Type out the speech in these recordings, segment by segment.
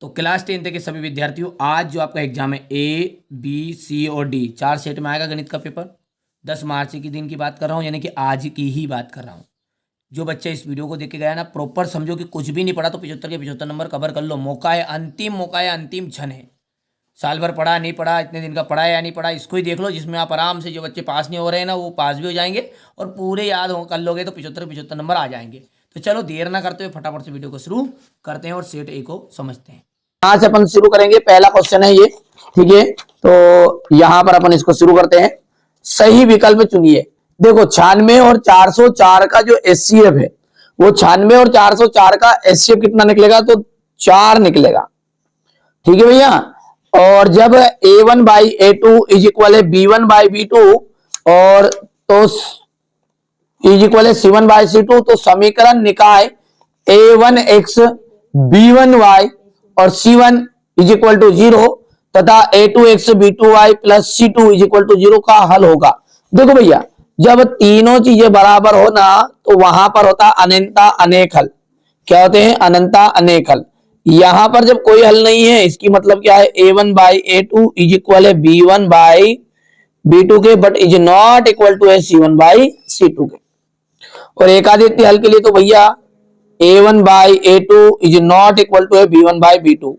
तो क्लास 10 के सभी विद्यार्थियों, आज जो आपका एग्जाम है ए बी सी और डी 4 सेट में आएगा गणित का पेपर। 10 मार्च के दिन की बात कर रहा हूँ, यानी कि आज की ही बात कर रहा हूँ। जो बच्चे इस वीडियो को देख के गया ना, प्रॉपर समझो कि कुछ भी नहीं पढ़ा तो 75 के 75 नंबर कवर कर लो। मौका है, अंतिम क्षण है। साल भर पढ़ा नहीं पढ़ा, इतने दिन का पढ़ा या नहीं पढ़ा, इसको ही देख लो, जिसमें आप आराम से, जो बच्चे पास नहीं हो रहे हैं ना, वो पास भी हो जाएंगे और पूरे याद हो कर लोगे तो 75 नंबर आ जाएंगे। तो चलो देर ना करते हुए फटाफट से वीडियो को शुरू करते हैं और सेट ए को समझते हैं। यहां से अपन शुरू करेंगे। पहला क्वेश्चन है ये, ठीक है। तो यहां पर अपन इसको शुरू करते हैं। सही विकल्प चुनिए। देखो 96 और 404 का जो एचसीएफ है, वो 96 और 404 का एचसीएफ कितना निकलेगा? तो 4 निकलेगा, ठीक है भैया। और जब a1 by a2 is equal है b1 बाई b2 और तो इज इक्वल है c1 बाई c2, तो समीकरण निकाय a1x b1y और c1 इज इक्वल टू 0 तथा a2x b2y plus c2 is equal to 0 का हल होगा। देखो भैया, जब तीनों चीजें बराबर हो ना, तो वहां पर होता अनंता अनेक हल। क्या होते हैं? अनंता अनेक हल। यहां पर जब कोई हल नहीं है, इसकी मतलब क्या है? a1 by a2 is equal है b1 बाई b2 के, but is not equal to है c1 बाई c2 के। और एकादित्य हल के लिए तो भैया a1 by a2 is not equal to है b1 बाई b2।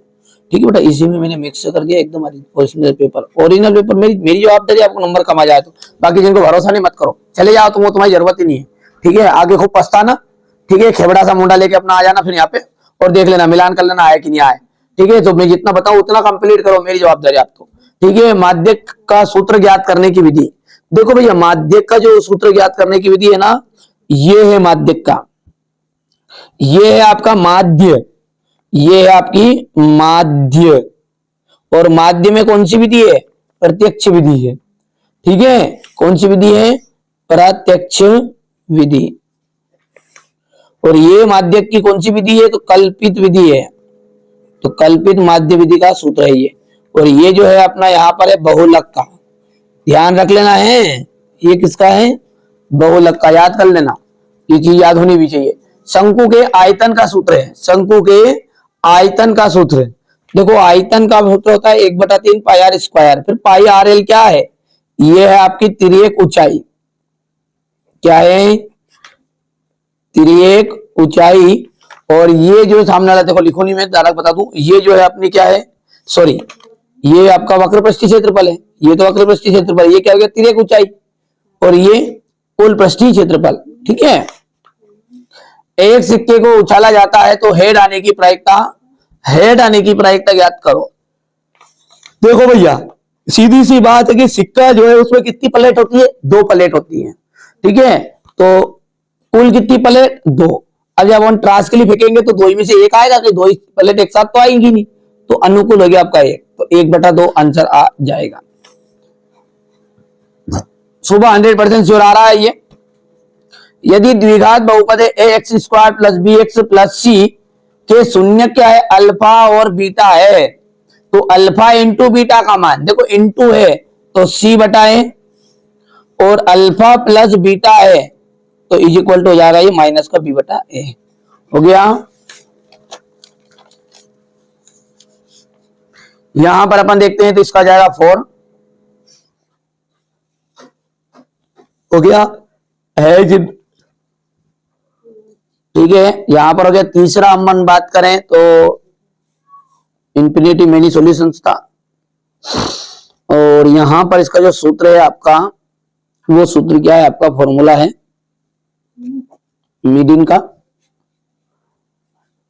ठीक है बेटा, इसी में मैंने मिक्स कर दिया एकदम ओरिजिनल पेपर। मेरी जवाबदारी आपको नंबर कम आ जाए तो, बाकी जिनको भरोसा नहीं मत करो, चले जाओ, तुम वो तुम्हारी जरूरत ही नहीं है। ठीक है, आगे खूब पछताना। ठीक है, खेबड़ा सा मुंडा लेके अपना आ जाना फिर यहाँ पे और देख लेना, मिलान कर लेना आया कि नहीं आया। ठीक है, तो मैं जितना बताऊं उतना कंप्लीट करो, मेरी जवाबदारी आपको। ठीक है, माध्यक का सूत्र ज्ञात करने की विधि। देखो भैया, माध्यक का जो सूत्र ज्ञात करने की विधि है ना, ये है माध्यक का, ये है आपका माध्य, ये है आपकी माध्य। और माध्य में कौन सी विधि है? प्रत्यक्ष विधि है। ठीक है, कौन सी विधि है? प्रत्यक्ष विधि। और ये माध्यक की कौन सी विधि है? तो कल्पित विधि है। तो कल्पित माध्य विधि का सूत्र है ये। और ये जो है अपना यहाँ पर है बहुलक का, ध्यान रख लेना है। ये किसका है? बहुलक का, याद कर लेना, ये चीज याद होनी भी चाहिए। शंकु के आयतन का सूत्र है, शंकु के आयतन का सूत्र। देखो आयतन का सूत्र होता है 1/3 पाई आर स्क्वायर। फिर पाई आर एल क्या है? ये है आपकी तिर्यक ऊंचाई। क्या है? तिर्यक ऊंचाई। और ये जो सामने वाला, देखो लिखो नहीं, मैं डायरेक्ट बता दूं, ये जो है अपनी क्या है? सॉरी, ये आपका वक्रपृष्ठीय क्षेत्रफल है। ये तो वक्रपृष्ठीय क्षेत्रफल, ये क्या हो गया? तिर्यक ऊंचाई। और ये कुल पृष्ठीय क्षेत्रफल। ठीक है, एक सिक्के को उछाला जाता है तो हेड आने की प्रायिकता ज्ञात करो। देखो भैया, सीधी सी बात है कि सिक्का जो है उसमें कितनी प्लेट होती है? 2 प्लेट होती है। ठीक है, तो कुल कितनी प्लेट? 2। अब जब हम ट्रास के लिए फेंकेंगे तो 2 में से एक आएगा, कि 2 प्लेट एक साथ तो आएंगी नहीं, तो अनुकूल हो गया आपका 1, तो 1/2 आंसर आ जाएगा। सुबह 100% श्योर आ रहा है ये। यदि द्विघात बहुपद है ax square plus bx plus c के शून्य क्या है? अल्फा और बीटा है, तो अल्फा इंटू बीटा का मान, देखो इंटू है तो c बटा है, और अल्फा प्लस बीटा है तो इज इक्वल टू हो जाएगा ये माइनस का b बटा a। हो गया। यहां पर अपन देखते हैं तो इसका जाएगा 4। हो गया है जी। ठीक है, यहां पर हो गया तीसरा। हम बात करें तो इंफिनिटी मेनी सॉल्यूशंस था। और यहां पर इसका जो सूत्र है आपका, वो सूत्र क्या है? आपका फॉर्मूला है मीडियन का,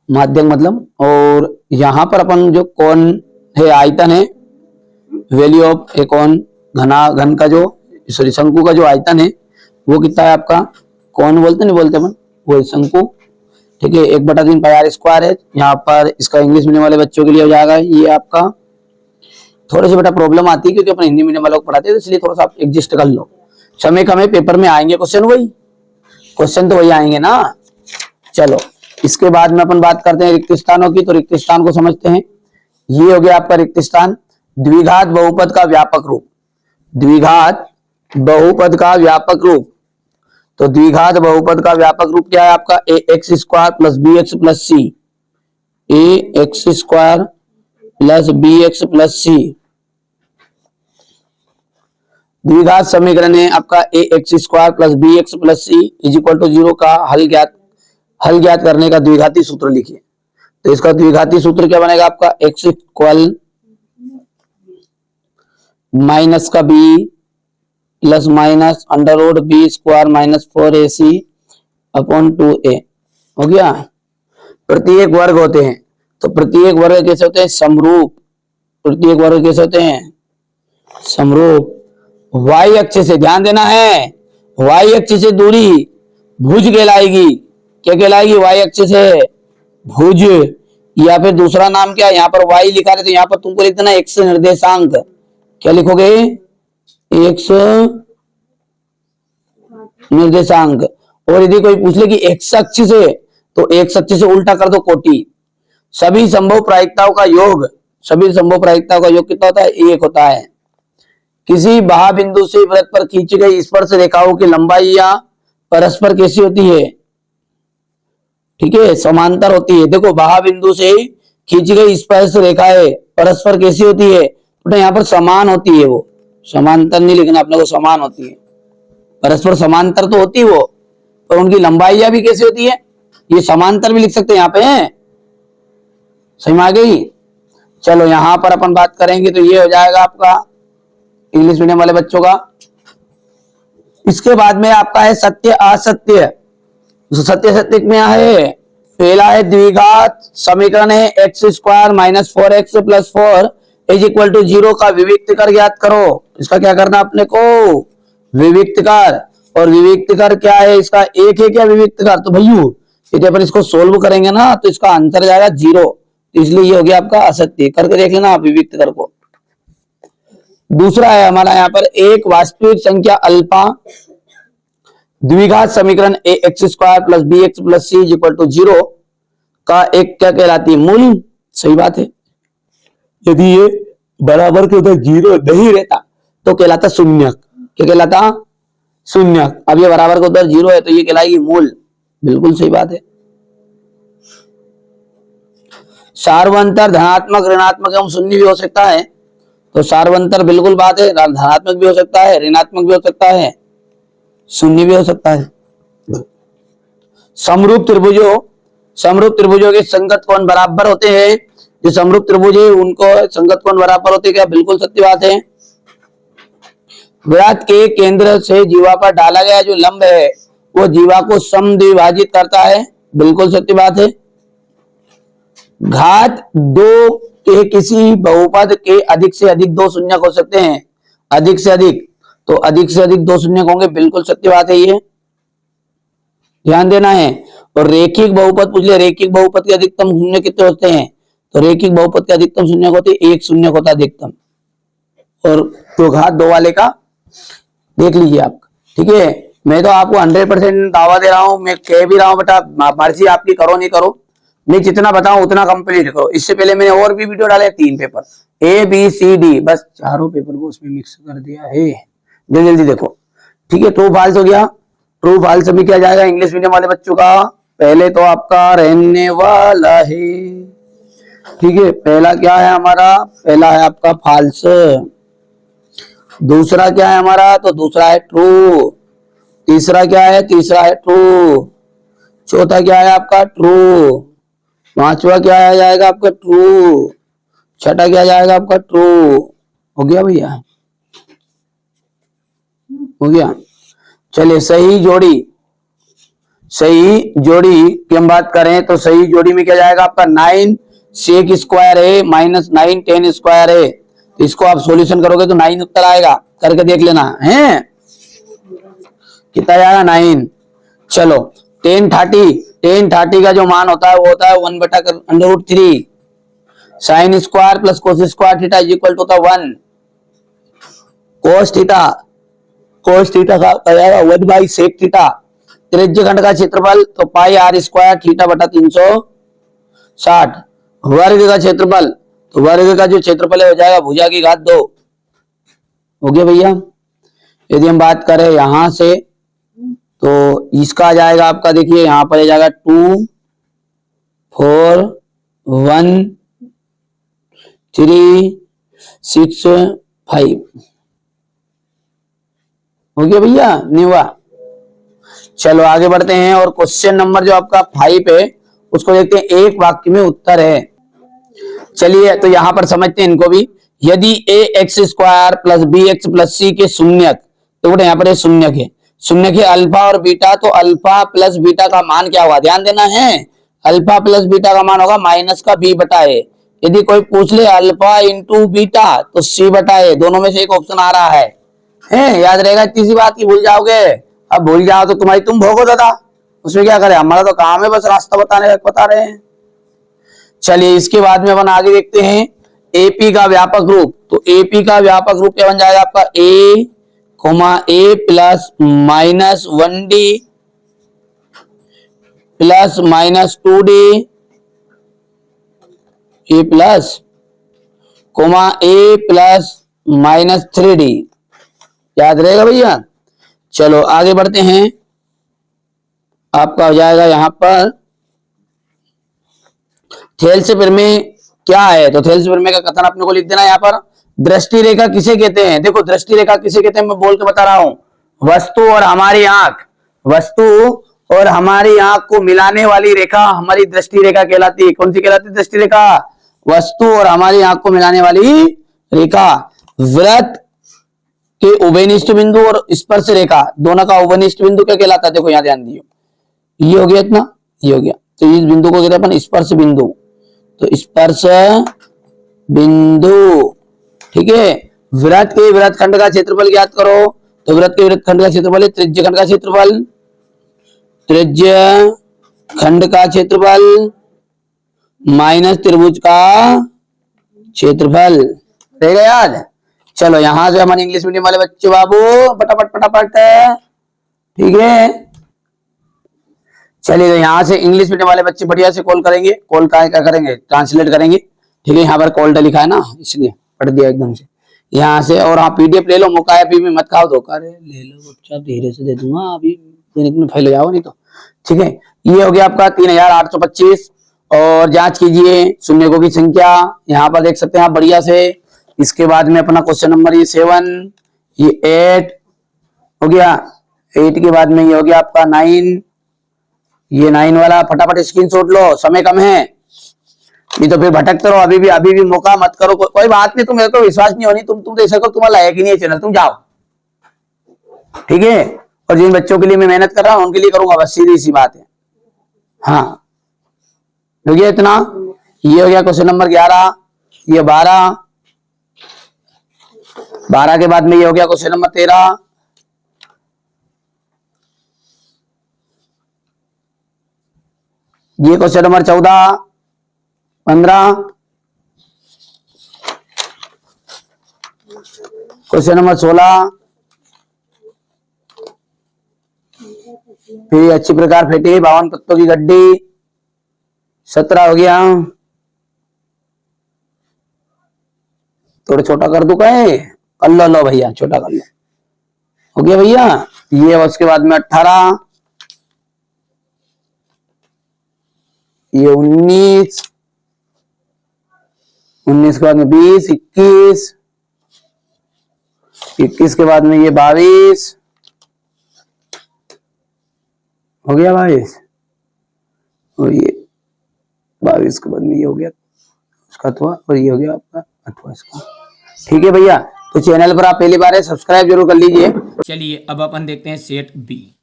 माध्यम मतलब। और यहां पर अपन जो कौन है, आयतन है, वैल्यू ऑफ ए कौन, घन का जो, सॉरी शंकु का जो आयतन है वो कितना है आपका? कौन बोलते नहीं बोलते अपन, वो शंकु। ठीक है, 1/3 पाई आर स्क्वायर है। यहाँ पर इसका इंग्लिश मीडियम वाले बच्चों के लिए हो जाएगा ये आपका। थोड़ी सी बेटा प्रॉब्लम आती है क्योंकि अपन हिंदी मीडियम वालों को पढ़ाते हैं, तो इसलिए थोड़ा सा आप एडजस्ट कर लो। समय कम है, पेपर में आएंगे क्वेश्चन तो वही आएंगे ना। चलो, इसके बाद में अपन बात करते हैं रिक्त स्थानों की। तो रिक्त स्थान को समझते हैं। ये हो गया आपका रिक्त स्थान। द्विघात बहुपद का व्यापक रूप, द्विघात बहुपद का व्यापक रूप। तो द्विघात बहुपद का व्यापक रूप क्या है आपका? ax square plus bx plus c, ax square plus B X plus C द्विघात समीकरण है आपका A X square plus B X plus C is equal to 0 का हल ज्ञात करने का द्विघाती सूत्र लिखिए। तो इसका द्विघाती सूत्र क्या बनेगा आपका एक्स इक्वल माइनस का b plus minus under root b square minus 4ac upon 2a हो गया। प्रत्येक वर्ग होते हैं तो प्रत्येक वर्ग कैसे होते हैं समरूप। प्रत्येक वर्ग कैसे होते हैं समरूप। y अक्ष से ध्यान देना है, y अक्ष से दूरी भुज कहलाएगी। क्या कहलाएगी y अक्ष से भुज। या फिर दूसरा नाम क्या है यहाँ पर y लिखा रहे तो यहाँ पर तुमको लिख देना x निर्देशांक। क्या लिखोगे x निर्देशांक। और यदि कोई पूछ ले कि x अक्ष से तो x अक्ष से उल्टा कर दो कोटि। सभी संभव प्रायिकताओं का योग, सभी संभव प्रायिकताओं का योग कितना होता है एक होता है। किसी बाह्य बिंदु से वृत्त पर खींची गई स्पर्श रेखाओं की लंबाई या परस्पर कैसी होती है ठीक है समांतर होती है। देखो बाह्य बिंदु से खींची गई स्पर्श रेखाएं परस्पर कैसी होती है तो यहाँ पर समान होती है। वो समांतर नहीं लिखना अपने को समान होती है। परस्पर समांतर तो होती है वो पर उनकी लंबाइयां भी कैसी होती है ये समांतर भी लिख सकते हैं यहाँ पे है। समझ में आ गई। चलो यहां पर अपन बात करेंगे तो ये हो जाएगा आपका इंग्लिश मीडियम वाले बच्चों का। इसके बाद में आपका है सत्य असत्य। सत्य सत्य में है पहला है द्विघात समीकरण है x square minus 4x plus 4 is equal to 0 का विविक्त कर ज्ञात करो। इसका क्या करना अपने को विविक्त कर। और विविक्त कर क्या है इसका एक है क्या विविक्त कर। तो भैया यदि अपन इसको सोल्व करेंगे ना तो इसका आंसर जाएगा 0। तो इसलिए ये हो गया आपका असत्य। करके देख लेना आप विविक्त कर को। दूसरा है हमारा यहाँ पर एक वास्तविक संख्या अल्फा द्विघात समीकरण A X square plus B X plus C equal to 0 का एक क्या कहलाती है मूल। सही बात है। यदि ये बराबर के उधर 0 नहीं रहता तो कहलाता शून्य। क्या कहलाता शून्य। अब ये बराबर के उधर 0 है तो ये कहलाएगी मूल। बिल्कुल सही बात है। सार्वंतर धनात्मक ऋणात्मक एवं शून्य भी हो सकता है। तो सार्वंतर बिल्कुल बात है धनात्मक भी हो सकता है ऋणात्मक भी हो सकता है शून्य भी हो सकता है। समरूप त्रिभुजों के संगत कोण बराबर होते हैं। जो समरूप त्रिभुज है उनको संगत कोण बराबर होते हैं। क्या बिल्कुल सत्य बात है। वृत्त के केंद्र से जीवा पर डाला गया जो लंब है वो जीवा को समद्विभाजित करता है। बिल्कुल सत्य बात है। घात 2 के किसी बहुपद के अधिक से अधिक 2 शून्यक हो सकते हैं। अधिक से अधिक तो अधिक से अधिक 2 शून्यक होंगे। बिल्कुल सत्य बात है ये ध्यान देना है। और रेखिक बहुपद पूछ ले रेखिक बहुपद के अधिकतम शून्य कितने होते हैं। तो रेखिक बहुपद के अधिकतम शून्यक होते हैं 1 शून्यक होता है अधिकतम। और तो घात 2 वाले का देख लीजिए आप ठीक है। मैं तो आपको 100% दावा दे रहा हूं। मैं कह भी रहा हूं बेटा मर्जी आपकी करो नहीं करो मैं जितना बताऊं उतना कंप्लीट करो। इससे पहले मैंने और भी वीडियो डाले 3 paper A B C D बस चारों पेपर को उसमें मिक्स कर दिया है। जल्दी जल्दी देखो ठीक है। ट्रू फॉल्स हो गया। ट्रू फॉल्स में क्या जाएगा इंग्लिश मीडियम वाले बच्चों का पहले तो आपका रहने वाला है ठीक है। पहला क्या है हमारा पहला है आपका फॉल्स। दूसरा क्या है हमारा तो दूसरा है ट्रू। तीसरा क्या है तीसरा है ट्रू। चौथा क्या है आपका ट्रू। पांचवा क्या आ जाएगा आपका ट्रू। छठा क्या जाएगा आपका ट्रू। हो गया भैया हो गया। चलिए सही जोड़ी की हम बात करें तो सही जोड़ी में क्या जाएगा आपका 9 sec स्क्वायर है माइनस 9 tan स्क्वायर है। तो इसको आप सॉल्यूशन करोगे तो 9 उत्तर आएगा। करके देख लेना है कितना आएगा 9। चलो tan 30 का जो मान होता है वो होता है 1/√3 sin square plus cos square theta is equal to 1 cos theta का आएगा 1/sec थीटा। त्रिज्य खंड का क्षेत्रफल तो पाई r स्क्वायर थीटा बटा 360। वर्ग का क्षेत्रफल तो वर्ग का जो क्षेत्रफल है हो जाएगा भुजा की घात 2। हो गया भैया। यदि हम बात करें यहां से तो इसका आ जाएगा आपका देखिए यहां पर आ जाएगा 2 4 1 365 हो गया भैया, नहीं हुआ? चलो आगे बढ़ते हैं और क्वेश्चन नंबर जो आपका 5 है उसको देखते हैं। एक वाक्य में उत्तर है। चलिए तो यहां पर समझते हैं इनको भी। यदि A X square plus B X plus C के शून्यक, तो बेटा यहाँ पर शून्यक है, शून्यक है अल्फा और बीटा, तो अल्फा प्लस बीटा का मान क्या होगा, ध्यान देना है। अल्फा प्लस बीटा का मान होगा माइनस का बी बटा ए। यदि कोई पूछ ले अल्फा इंटू बीटा तो सी बटा ए, दोनों में से एक ऑप्शन आ रहा है याद रहेगा इतनी सी बात की, भूल जाओगे। अब भूल जाओ तो तुम्हारी तुम भोगो दादा, उसमें क्या करें, हमारा तो काम है बस रास्ता बताने का, बता रहे हैं। चलिए इसके बाद में अपन आगे देखते हैं एपी का व्यापक रूप। तो एपी का व्यापक रूप क्या बन जाएगा आपका, A comma A plus minus 1d plus minus 2d A plus comma A plus minus 3d, याद रहेगा भैया। चलो आगे बढ़ते हैं, आपका हो जाएगा यहां पर थेल्स प्रमेय क्या है। तो थेल्स प्रमेय का कथन अपने को लिख देना यहाँ पर। दृष्टि रेखा किसे कहते हैं, देखो दृष्टि रेखा किसे कहते हैं मैं बोल के बता रहा हूं। वस्तु और हमारी आंख, वस्तु और हमारी आंख को मिलाने वाली रेखा हमारी दृष्टि रेखा कहलाती है। कौन सी कहलाती है दृष्टि रेखा, वस्तु और हमारी आंख को मिलाने वाली रेखा। वृत्त के उभयनिष्ठ बिंदु और स्पर्श रेखा दोनों का उभयनिष्ठ बिंदु क्या कहलाता है, देखो यहाँ ध्यान दियो, ये हो गया इतना, ये हो गया, तो इस बिंदु को कहते हैं अपन स्पर्श बिंदु। तो स्पर्श बिंदु, ठीक है। वृत्त के वृत्तखंड का क्षेत्रफल ज्ञात करो। तो वृत्त के वृत्तखंड का क्षेत्रफल है त्रिज्य खंड का क्षेत्रफल, त्रिज्य खंड का क्षेत्रफल माइनस त्रिभुज का क्षेत्रफल, रहेगा याद। चलो यहां से हमारे इंग्लिश मीडियम वाले बच्चे बाबू फटाफट फटाफट, ठीक है। चलिए तो यहां से इंग्लिश मीडियम वाले बच्चे बढ़िया से कॉल करेंगे, कॉल का क्या करेंगे, ट्रांसलेट करेंगे, ठीक है। यहाँ पर कॉल लिखा है ना, इसलिए पढ़ दिया एकदम से यहाँ से। और हाँ पीडीएफ ले लो, मौका है, अभी मत खाओ धोखा, ले लो बच्चा, धीरे से दे दूंगा, अभी देने में फैल जाओ नहीं तो, ठीक है। ये हो गया आपका 3825। और जांच कीजिए शून्यकों की संख्या, यहाँ पर देख सकते हैं आप बढ़िया से। इसके बाद में अपना क्वेश्चन नंबर ये 7, ये 8 हो गया, 8 के बाद में ये हो गया आपका 9, ये 9 वाला फटाफट स्क्रीनशॉट लो, समय कम है, नहीं तो फिर भटकते रहो। अभी भी मौका मत करो, कोई बात नहीं, तुम मेरे को विश्वास नहीं होनी, तुम तो ऐसा करो, तुम्हारा लायक ही नहीं है चैनल, तुम जाओ, ठीक है। और जिन बच्चों के लिए मैं मेहनत कर रहा हूं उनके लिए करूंगा, बस सीधी सी बात है। हाँ हो गया इतना, ये हो गया क्वेश्चन नंबर 11, ये 12, 12 के बाद में ये हो गया क्वेश्चन नंबर 13, ये क्वेश्चन नंबर 14, 15, क्वेश्चन नंबर 16, फिर अच्छी प्रकार फेंटी 52 तत्वों की गड्डी, 17 हो गया, थोड़ा छोटा कर दूं कहे, कर लो भैया, छोटा कर लो, हो गया भैया ये। उसके बाद में 18, ये 19, 19 के बाद में 20, 21, 21 के बाद में ये 22 हो गया, 22, और ये 22 के बाद में ये हो गया उसका 8वां, और ये हो गया आपका 8वां इसका, ठीक है भैया। तो चैनल पर आप पहली बार है, सब्सक्राइब जरूर कर लीजिए। चलिए अब अपन देखते हैं सेट बी,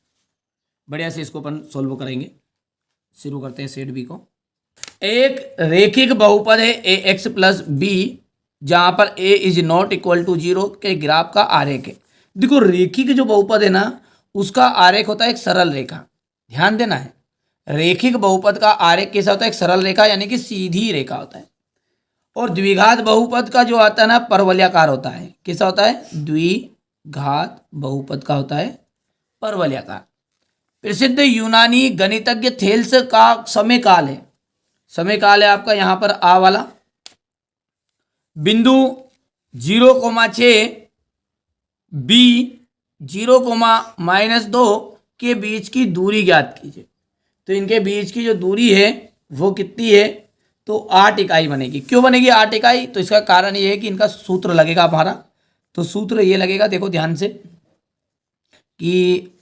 बढ़िया से इसको अपन सोल्व करेंगे। शुरू करते हैं सेट बी को। एक रेखिक बहुपद है ए एक्स प्लस बी, जहां पर ए इज नॉट इक्वल टू 0 के ग्राफ का आरेख है। देखो रेखिक जो बहुपद है ना, उसका आरेख होता है एक सरल रेखा, ध्यान देना है। रेखिक बहुपद का आरेख कैसा होता है, एक सरल रेखा, यानी कि सीधी रेखा होता है। और द्विघात बहुपद का जो आता है ना, परवलयाकार होता है। कैसा होता है, द्विघात बहुपद का होता है परवलयाकार। प्रसिद्ध यूनानी गणितज्ञ थेल्स का समय काल है, समय काल है आपका यहाँ पर आ वाला, बिंदु 0,6 बी 0,-2 के बीच की दूरी ज्ञात कीजिए। तो इनके बीच की जो दूरी है वो कितनी है, तो 8 इकाई बनेगी। क्यों बनेगी 8 इकाई? तो इसका कारण ये है कि इनका सूत्र लगेगा हमारा। तो सूत्र ये लगेगा, देखो ध्यान से, कि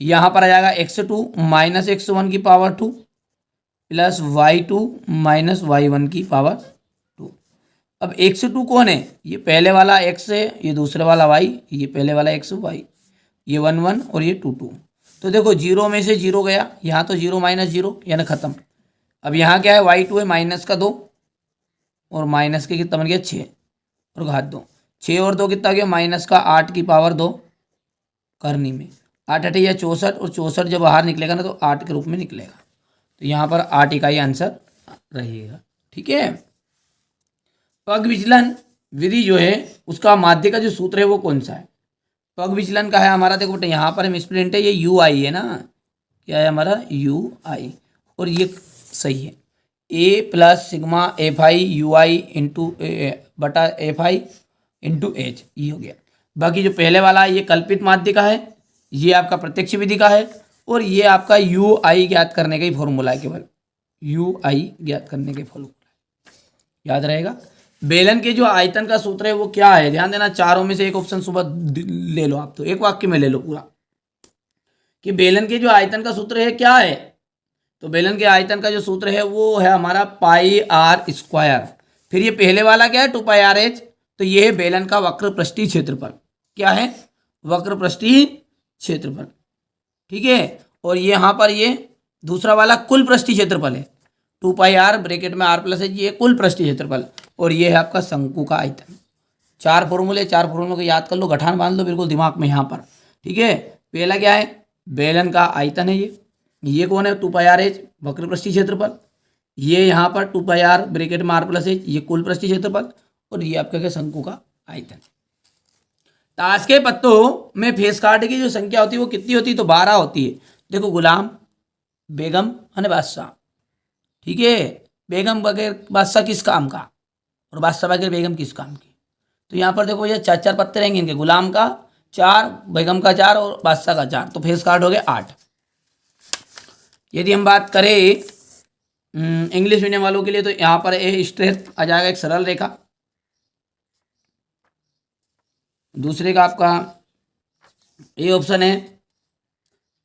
यहाँ पर आ जाएगा x2 माइनस x1 की power 2 plus y2 minus y1 की पावर 2। अब x2 कौन है? ये पहले वाला x है, ये दूसरे वाला y, ये पहले वाला x y, ये 1 1 और ये 2 2। तो देखो 0 में से 0 गया, यहाँ तो 0 माइनस 0 यानी खत्म। अब यहाँ क्या है, y2 है माइनस का 2 और माइनस के कितना बन गया 6 और घात 2। 6 और 2 कितना गया, माइनस का 8 की पावर 2 करनी में। 8 8 या 64 और 64 जब बाहर निकलेगा ना तो 8 के रूप में निकलेगा। तो यहाँ पर 8 इकाई आंसर रहेगा। ठीक है। पग विचलन विधि जो है उसका माध्य का जो सूत्र है वो कौन सा है? पग विचलन का है हमारा, देखो बेटा यहाँ पर मिसप्रिंट है, ये यू आई है ना, क्या है हमारा यू आई, और ये सही है। A plus sigma F I U I into बटा एफ आई इंटू एच, ये हो गया। बाकी जो पहले वाला है ये कल्पित माध्य का है, ये आपका प्रत्यक्ष विधि का है, और ये आपका यू आई ज्ञात करने का ही फॉर्मूला है, केवल यू आई ज्ञात करने के फॉर्मूला याद रहेगा। बेलन के जो आयतन का सूत्र है वो क्या है? ध्यान देना, चारों में से एक ऑप्शन सुबह ले लो आप, तो एक वाक्य में ले लो पूरा कि बेलन के जो आयतन का सूत्र है क्या है। तो बेलन के आयतन का जो सूत्र है वो है हमारा पाई आर स्क्वायर। फिर ये पहले वाला क्या है, 2 पाई आर एच। तो ये है बेलन का वक्र पृष्ठीय क्षेत्रफल। क्या है? वक्र पृष्ठीय क्षेत्रफल। ठीक है। और ये यहाँ पर ये दूसरा वाला कुल पृष्ठीय क्षेत्रफल है, 2 पाई आर ब्रैकेट में आर प्लस एच, ये कुल पृष्ठीय क्षेत्रफल। और ये है आपका शंकु का आयतन। 4 फॉर्मूले को याद कर लो, गठान बांध लो बिल्कुल दिमाग में यहाँ पर। ठीक है। पहला क्या है, बेलन का आयतन है ये कौन है, 2 पाई आर एच वक्र पृष्ठीय क्षेत्रफल। ये यहाँ पर 2 पाई आर ब्रैकेट में आर प्लस एच, ये कुल पृष्ठीय क्षेत्रफल। और ये आपका क्या, शंकु का आयतन। ताश के पत्तों में फेस कार्ड की जो संख्या होती है वो कितनी होती है? तो 12 होती है। देखो गुलाम, बेगम और बादशाह। ठीक है। बेगम बगैर बादशाह किस काम का, और बादशाह बगैर बेगम किस काम की? तो यहाँ पर देखो ये 4 पत्ते रहेंगे इनके, गुलाम का 4, बेगम का 4 और बादशाह का 4, तो फेस कार्ड हो गए 8। यदि हम बात करें इंग्लिश मीडियम वालों के लिए तो यहाँ पर ए स्ट्रेट आ जाएगा, एक सरल रेखा। दूसरे का आपका ए ऑप्शन है।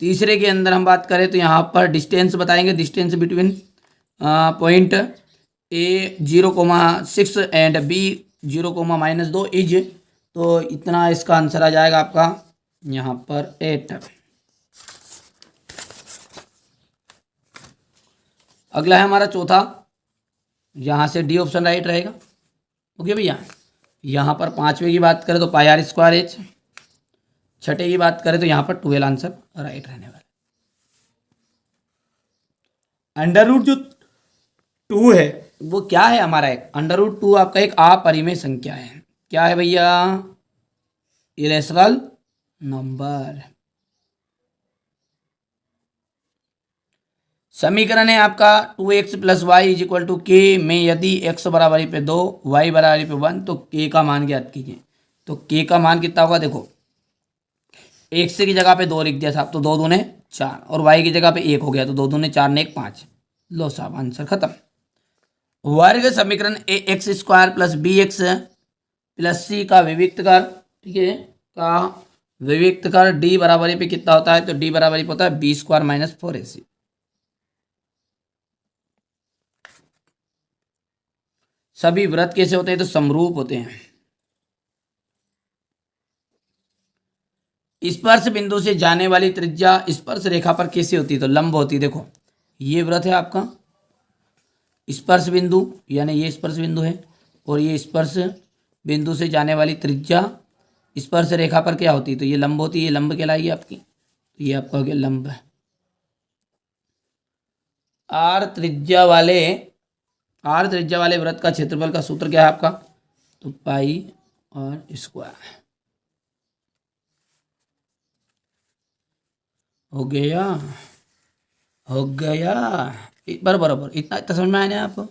तीसरे के अंदर हम बात करें तो यहाँ पर डिस्टेंस बताएंगे, distance between point A 0,6 and B 0,-2 is. तो इतना इसका आंसर आ जाएगा आपका यहाँ पर 8। अगला है हमारा चौथा, यहाँ से डी ऑप्शन राइट रहेगा। ओके भैया। यहाँ पर 5वें की बात करें तो पाई आर स्क्वायर एच। छठे की बात करें तो यहाँ पर 12 आंसर राइट रहने वाला। अंडर रूट जो 2 है वो क्या है हमारा, एक अंडर रूट 2 आपका एक अपरिमेय संख्या है। क्या है भैया? Irrational number. समीकरण है आपका 2x + y = k में यदि x बराबरी पे 2 y बराबरी पे 1 तो k का मान ज्ञात कीजिए। तो k का मान कितना होगा, देखो x की जगह पे 2 लिख दिया साहब, तो 2 दूने 4, और y की जगह पे 1 हो गया, तो 2 दूने 4 ने 1 5। लो साहब आंसर खत्म। वर्ग समीकरण ax² + bx + c का विविक्त कर, ठीक है, का विविक्त कर d बराबरी पे कितना होता है? तो d बराबरी पे होता है b² - 4ac। सभी वृत्त कैसे होते हैं? तो समरूप होते हैं। स्पर्श बिंदु से जाने वाली त्रिज्या स्पर्श रेखा पर कैसे होती है? तो लंब होती है। देखो ये वृत्त है आपका स्पर्श बिंदु, यानी ये स्पर्श बिंदु है, और ये स्पर्श बिंदु से जाने वाली त्रिज्या स्पर्श रेखा पर क्या होती है? तो ये लंब होती है। ये लंब कहलाएगी आपकी। तो ये आपका हो गया लंब। आर त्रिज्या वाले वृत्त का क्षेत्रफल का सूत्र क्या है आपका? तो पाई और स्क्वायर। हो गया बराबर। इतना समझ में आया ना आपको?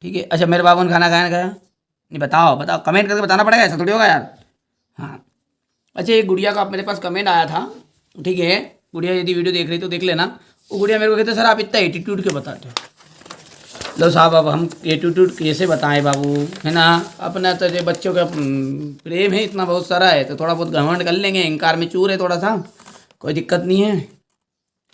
ठीक है। अच्छा मेरे बाबू ने खाना खाया नहीं? बताओ कमेंट करके बताना पड़ेगा, ऐसा थोड़ी होगा यार। हाँ अच्छा, एक गुड़िया का मेरे पास कमेंट आया था, ठीक है। गुड़िया यदि वीडियो देख रही तो देख लेना। वो गुड़िया मेरे को कहते सर आप इतना एटीट्यूड क्यों बताते हो? लो साहब, अब हम एटीट्यूड कैसे बताएं बाबू, है ना। अपना तो जो बच्चों का प्रेम है इतना बहुत सारा है, तो थोड़ा बहुत घमंड कर लेंगे, इंकार में चूर है थोड़ा सा, कोई दिक्कत नहीं है।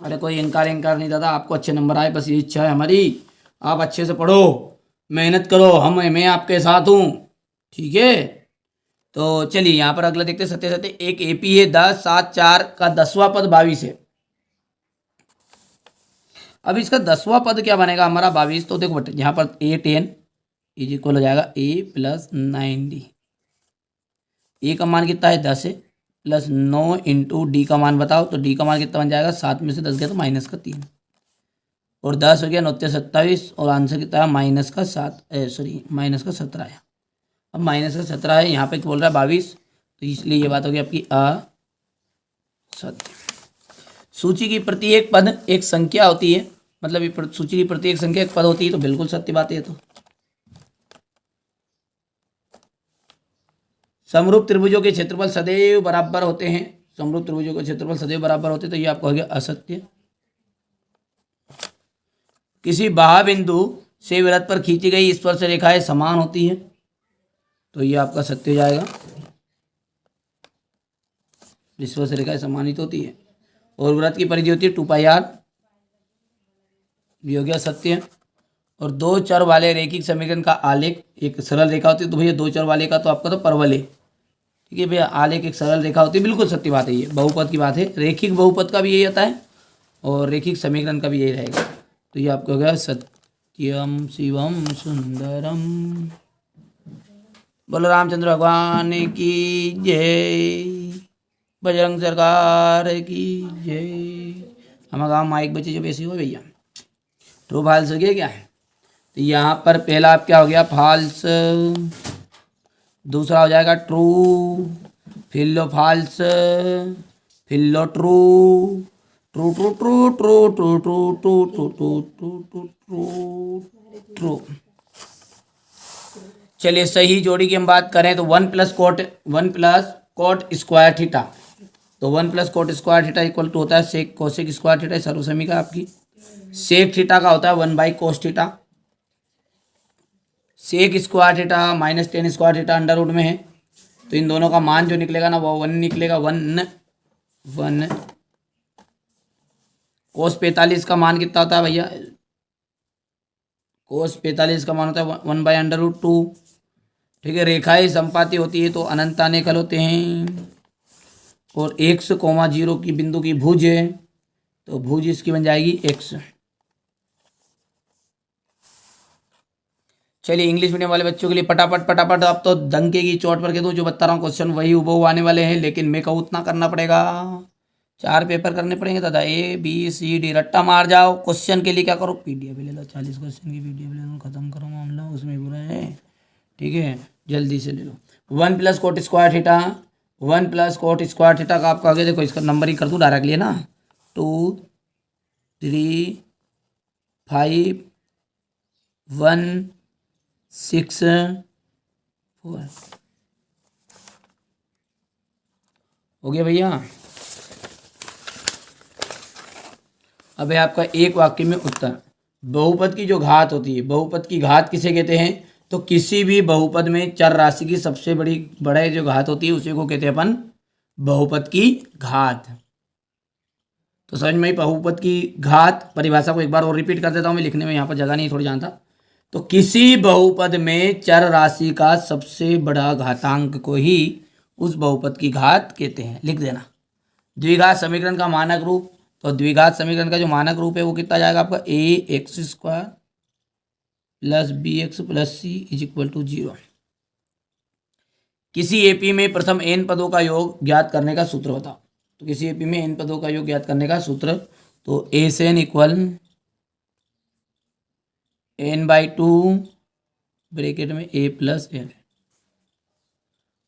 अरे कोई इंकार नहीं दादा, आपको अच्छे नंबर आए बस ये इच्छा है हमारी। आप अच्छे से पढ़ो, मेहनत करो, मैं आपके साथ हूँ, ठीक है। तो चलिए यहाँ पर अगला देखते सत्य सत्य। एक एपी है 10, 7, 4 का 10वां पद 22 है। अब इसका 10वां पद क्या बनेगा हमारा 22। तो देखो बट यहाँ पर A10 इज इक्वल हो जाएगा A + 9D। ए का मान कितना है 10 है, प्लस 9 इंटू डी का मान बताओ, तो डी का मान कितना बन जाएगा, 7 में से 10 गया तो -3, और 10 हो गया 9 27, और आंसर कितना है -7, -17 है। अब -17 है, यहाँ पे बोल रहा है 22, तो इसलिए ये बात होगी आपकी असत्य। सूची की प्रत्येक पद एक संख्या होती है, मतलब ये सूची की प्रत्येक संख्या एक पद होती है, तो बिल्कुल सत्य बात है। तो समरूप त्रिभुजों के क्षेत्रफल सदैव बराबर होते हैं, समरूप त्रिभुजों के क्षेत्रफल सदैव बराबर होते हैं, तो ये आपको हो गया असत्य। किसी बाह्य बिंदु से वृत्त पर खींची गई स्पर्श रेखाएं समान होती है, तो ये आपका सत्य हो जाएगा, स्पर्श रेखाएं समानित होती है। और वृत्त की परिधि होती है 2πr, ये हो गया सत्य। और दो चर वाले रैखिक समीकरण का आलेख एक सरल रेखा होती है, तो भैया दो चर वाले का तो आपका तो परवल है, ठीक है भैया। आलेख एक सरल रेखा होती है, बिल्कुल सत्य बात है, ये बहुपद की बात है। रैखिक बहुपद का भी यही आता है और रैखिक समीकरण का भी यही रहेगा, तो ये आपको हो गया सत्यम शिवम सुंदरम। बोलो रामचंद्र भगवान की जय, बजरंग सरकार की जय। हमारे गाँव माइक बच्चे जो ऐसे हो भैया, ट्रू फॉल्स हो गया क्या है। तो यहाँ पर पहला आप क्या हो गया फॉल्स, दूसरा हो जाएगा ट्रू, फिर लो फॉल्स, फिर लो true, true true true true true true true true true true true true true. चलिए सही जोड़ी की हम बात करें तो 1 + कोट स्क्वायर थीटा, तो 1 + cot square theta equal to होता है सेक कोसेक स्क्वायर थीटा, सर्वसमीका आपकी। सेक थीटा का होता है 1/cos theta, sec square theta -tan square theta under root में है, तो इन दोनों का मान जो निकलेगा ना वो 1 निकलेगा, 1 cos 45 का मान कितना होता है भैया, cos 45 का मान होता है 1/√2, ठीक है। रेखाएं संपाती होती है तो अनंत आनेकल होते हैं, और x, 0 की बिंदु की भुज है, तो भुज इसकी बन जाएगी x। चलिए इंग्लिश मीडियम वाले बच्चों के लिए फटाफट अब तो डंके की चोट पर कह दूँ, जो बता रहा हूँ क्वेश्चन वही हूबहू आने वाले हैं, लेकिन मैं कहूँ उतना करना पड़ेगा, 4 पेपर करने पड़ेंगे दादा, ABCD रट्टा मार जाओ। क्वेश्चन के लिए क्या करो, PDF ले लो, 40 क्वेश्चन की PDF ले लो, खत्म करो मामला, उसमें बुरा है, ठीक है, जल्दी से ले लो। 1 + cot square theta, 1 + cot square theta का आपका आगे देखो, इसका नंबर ही कर दूँ डायरेक्टली ना, 2 3 5 1 6 4 हो गया भैया। अब है आपका एक वाक्य में उत्तर। बहुपद की जो घात होती है, बहुपद की घात किसे कहते हैं, तो किसी भी बहुपद में चर राशि की सबसे बड़े जो घात होती है उसी को कहते हैं अपन बहुपद की घात। तो समझ में बहुपद की घात परिभाषा को एक बार और रिपीट कर देता हूँ, मैं लिखने में यहाँ पर जगह नहीं थोड़ी जानता। तो किसी बहुपद में चर राशि का सबसे बड़ा घातांक को ही उस बहुपद की घात कहते हैं, लिख देना। द्विघात समीकरण का मानक रूप, तो द्विघात समीकरण का जो मानक रूप है वो कितना जाएगा आपका ax² + bx + c = 0। किसी एपी में प्रथम n पदों का योग ज्ञात करने का सूत्र बताओ, तो किसी एपी में n पदों का योग ज्ञात करने का सूत्र, तो Sn = n/2 ब्रैकेट में a + n।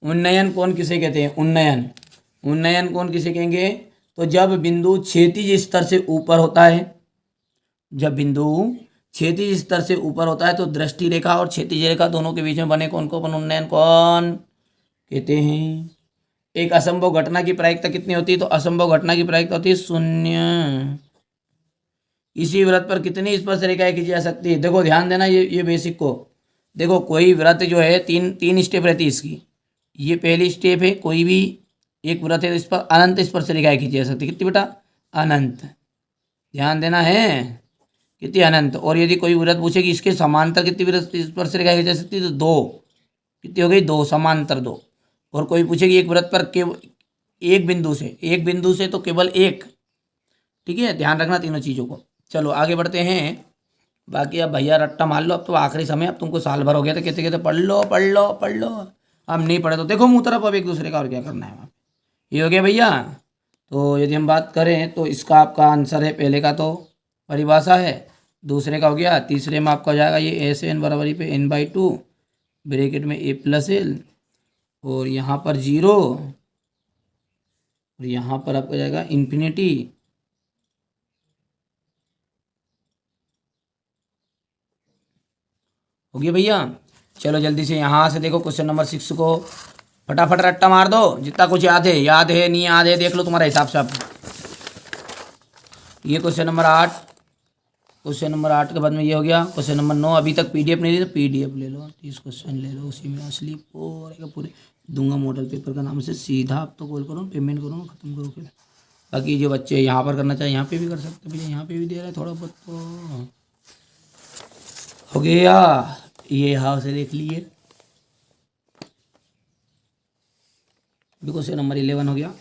उन्नयन कोण किसे कहते हैं, उन्नयन कोण किसे कहेंगे, तो जब बिंदु क्षैतिज स्तर से ऊपर होता है, जब बिंदु क्षैतिज स्तर से ऊपर होता है तो दृष्टि रेखा और क्षैतिज रेखा दोनों के बीच में बने कोण को अपन उन्नयन कोण कहते हैं। एक असंभव घटना की प्रायिकता कितनी होती है, तो असंभव घटना की प्रायिकता होती है 0। इसी वृत्त पर कितनी स्पर्श रेखाएं खींची जा सकती है। देखो ध्यान देना, ये बेसिक को देखो, कोई वृत्त जो है तीन स्टेप रहती है इसकी। ये पहली स्टेप है, कोई भी एक वृत्त है तो इस पर अनंत स्पर्श रेखाएं खींची जा सकती है। कितनी बेटा? अनंत। ध्यान देना है, कितनी? अनंत। और यदि कोई वृत्त पूछे कि इसके समांतर कितनी स्पर्श रेखाएं खींची जा सकती है तो 2। कितनी हो गई? 2, समांतर 2। और कोई पूछे कि एक वृत्त पर केवल एक बिंदु से तो केवल 1। ठीक है, ध्यान रखना तीनों चीज़ों को। चलो आगे बढ़ते हैं। बाकी अब भैया रट्टा मार लो, अब तो आखिरी समय, अब तुमको साल भर हो गया तो कहते कहते पढ़ लो पढ़ लो पढ़ लो। अब नहीं पढ़े तो देखो मुँह तरफ, अब एक दूसरे का और क्या करना है वहाँ पे। ये हो गया भैया। तो यदि हम बात करें तो इसका आपका आंसर है, पहले का तो परिभाषा है, दूसरे का हो गया, तीसरे में आपका हो जाएगा ये एस एन बराबरी पे n/2 ब्रैकेट में a + l, और यहाँ पर 0, और यहाँ पर आपका जाएगा इन्फिनिटी। हो गया भैया। चलो जल्दी से यहाँ से देखो क्वेश्चन नंबर 6 को फटाफट रट्टा मार दो, जितना कुछ याद है नहीं याद है देख लो तुम्हारे हिसाब से आप। ये क्वेश्चन नंबर 8, क्वेश्चन नंबर 8 के बाद में ये हो गया क्वेश्चन नंबर 9। अभी तक पीडीएफ नहीं ली तो पीडीएफ ले लो, 30 क्वेश्चन ले लो, उसी में असली पूरे दूंगा मॉडल पेपर का नाम से। सीधा आप तो कॉल करो, पेमेंट करो, खत्म करो फिर। बाकी जो बच्चे यहाँ पर करना चाहे यहाँ पे भी कर सकते भैया, यहाँ पे भी दे रहा है थोड़ा बहुत तो। हो गया, ये यहाँ से देख लिए। क्वेश्चन नंबर 11 हो गया,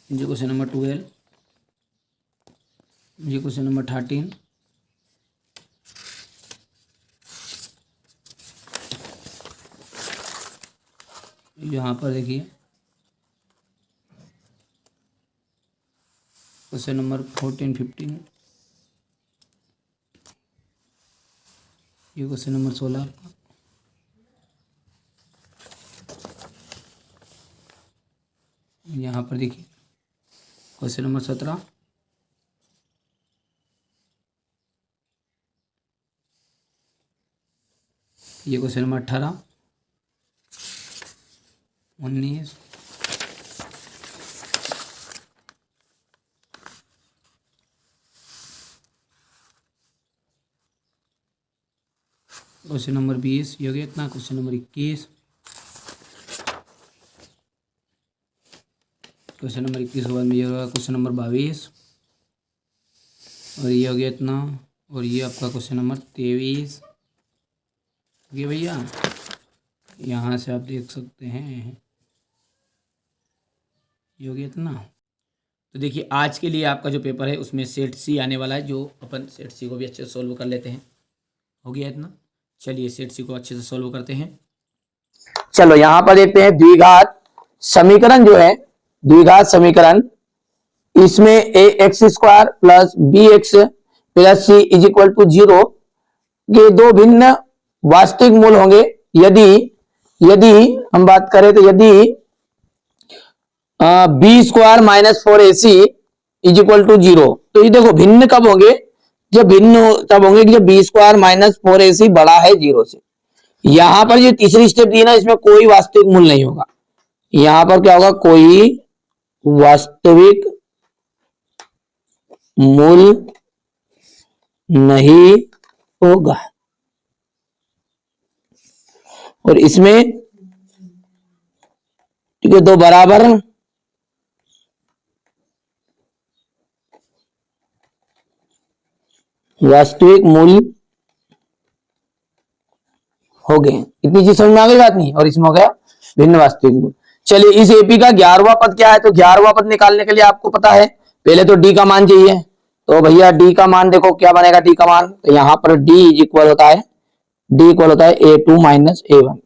ये क्वेश्चन नंबर 12, ये क्वेश्चन नंबर 13, यहाँ पर देखिए क्वेश्चन नंबर 14, 15, ये क्वेश्चन नंबर 16 का, यहाँ पर देखिए क्वेश्चन नंबर 17, ये क्वेश्चन नंबर 18, 19, क्वेश्चन नंबर 20, ये हो गया इतना। क्वेश्चन नंबर 21, क्वेश्चन नंबर 21 के बाद में ये होगा क्वेश्चन नंबर 22, और ये हो गया इतना। और ये आपका क्वेश्चन नंबर 23। ये भैया यहाँ से आप देख सकते हैं, ये हो गया इतना। तो देखिए आज के लिए आपका जो पेपर है उसमें सेट सी आने वाला है, जो अपन सेट सी को भी अच्छे से सोल्व कर लेते हैं। हो गया इतना। चलिए सेट सी को अच्छे से सोल्व करते हैं। चलो यहाँ पर देखते हैं द्विघात समीकरण जो है, द्विघात समीकरण, इसमें ax² + bx + c = 0 ये दो भिन्न वास्तविक मूल होंगे। यदि हम बात करें तो यदि b² - 4ac = 0, तो ये देखो भिन्न कब होंगे? जब भिन्न तब होंगे जब b² - 4ac बड़ा है 0 से। यहां पर जो तीसरी स्टेप दी ना, इसमें कोई वास्तविक मूल नहीं होगा। यहां पर क्या होगा? कोई वास्तविक मूल नहीं होगा। और इसमें ठीक है, दो बराबर वास्तविक मूल हो गए। इतनी चीज समझ में आ गई बात नहीं? और इसमें हो गया भिन्न वास्तविक मूल। चलिए इस एपी का 11वां पद क्या है? तो 11वां पद निकालने के लिए आपको पता है पहले तो डी का मान चाहिए। तो भैया डी का मान देखो क्या बनेगा? डी का मान तो यहां पर डी इक्वल होता है a2 - a1।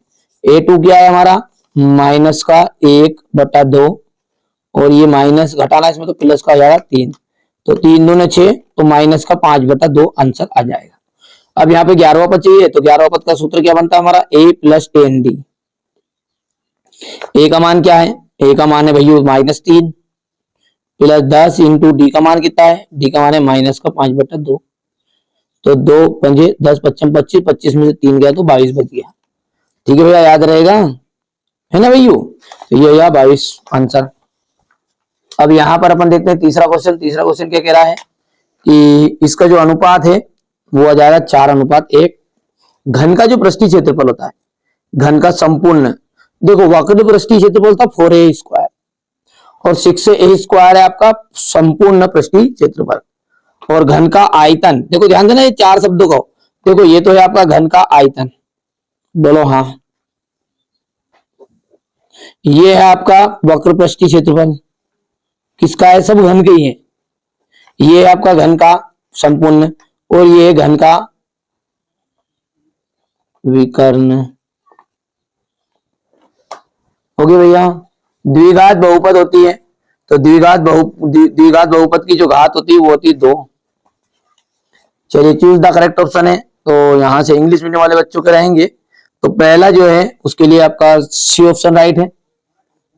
a2 क्या है हमारा? माइनस का 1/2, और ये माइनस घटाना इसमें तो प्लस का आ जाएगा 3, तो 3 दूने 6, तो माइनस का 5/2 आंसर आ जाएगा। अब यहाँ पे 11वां पद चाहिए, तो 11वां पद का सूत्र क्या बनता है हमारा? a + 10d। a का मान क्या है? a का मान है भैया -3 + 10 × d का मान कितना है? d का मान है माइनस का 5/2, तो 2 पंजे 10, 55, 25, 25 में से 3 गया तो 22 बच गया। ठीक है भैया, याद रहेगा है ना भैया? तो ये या 22 आंसर। अब यहां पर अपन देखते हैं तीसरा क्वेश्चन। तीसरा क्वेश्चन क्या कह रहा है? कि इसका जो अनुपात है वो आ जाएगा 4:1। घन का जो पृष्ठीय क्षेत्रफल होता है, घन का संपूर्ण, देखो वक्र पृष्ठीय क्षेत्रफल था 4a² और 6a² है आपका संपूर्ण पृष्ठीय क्षेत्रफल। और घन का आयतन, देखो ध्यान देना ये 4 शब्दों को, देखो ये तो है आपका घन का आयतन, बोलो हाँ। ये है आपका वक्र पृष्ठीय क्षेत्रफल, किसका है, सब घन के ही है। ये है आपका घन का संपूर्ण और ये है घन का विकर्ण। ओके भैया, द्विघात बहुपद होती है तो द्विघात बहुपद की जो घात होती है वो होती है 2। चलिए चूज द करेक्ट ऑप्शन है, तो यहां से इंग्लिश मीडियम वाले बच्चों के रहेंगे, तो पहला जो है उसके लिए आपका सी ऑप्शन राइट है।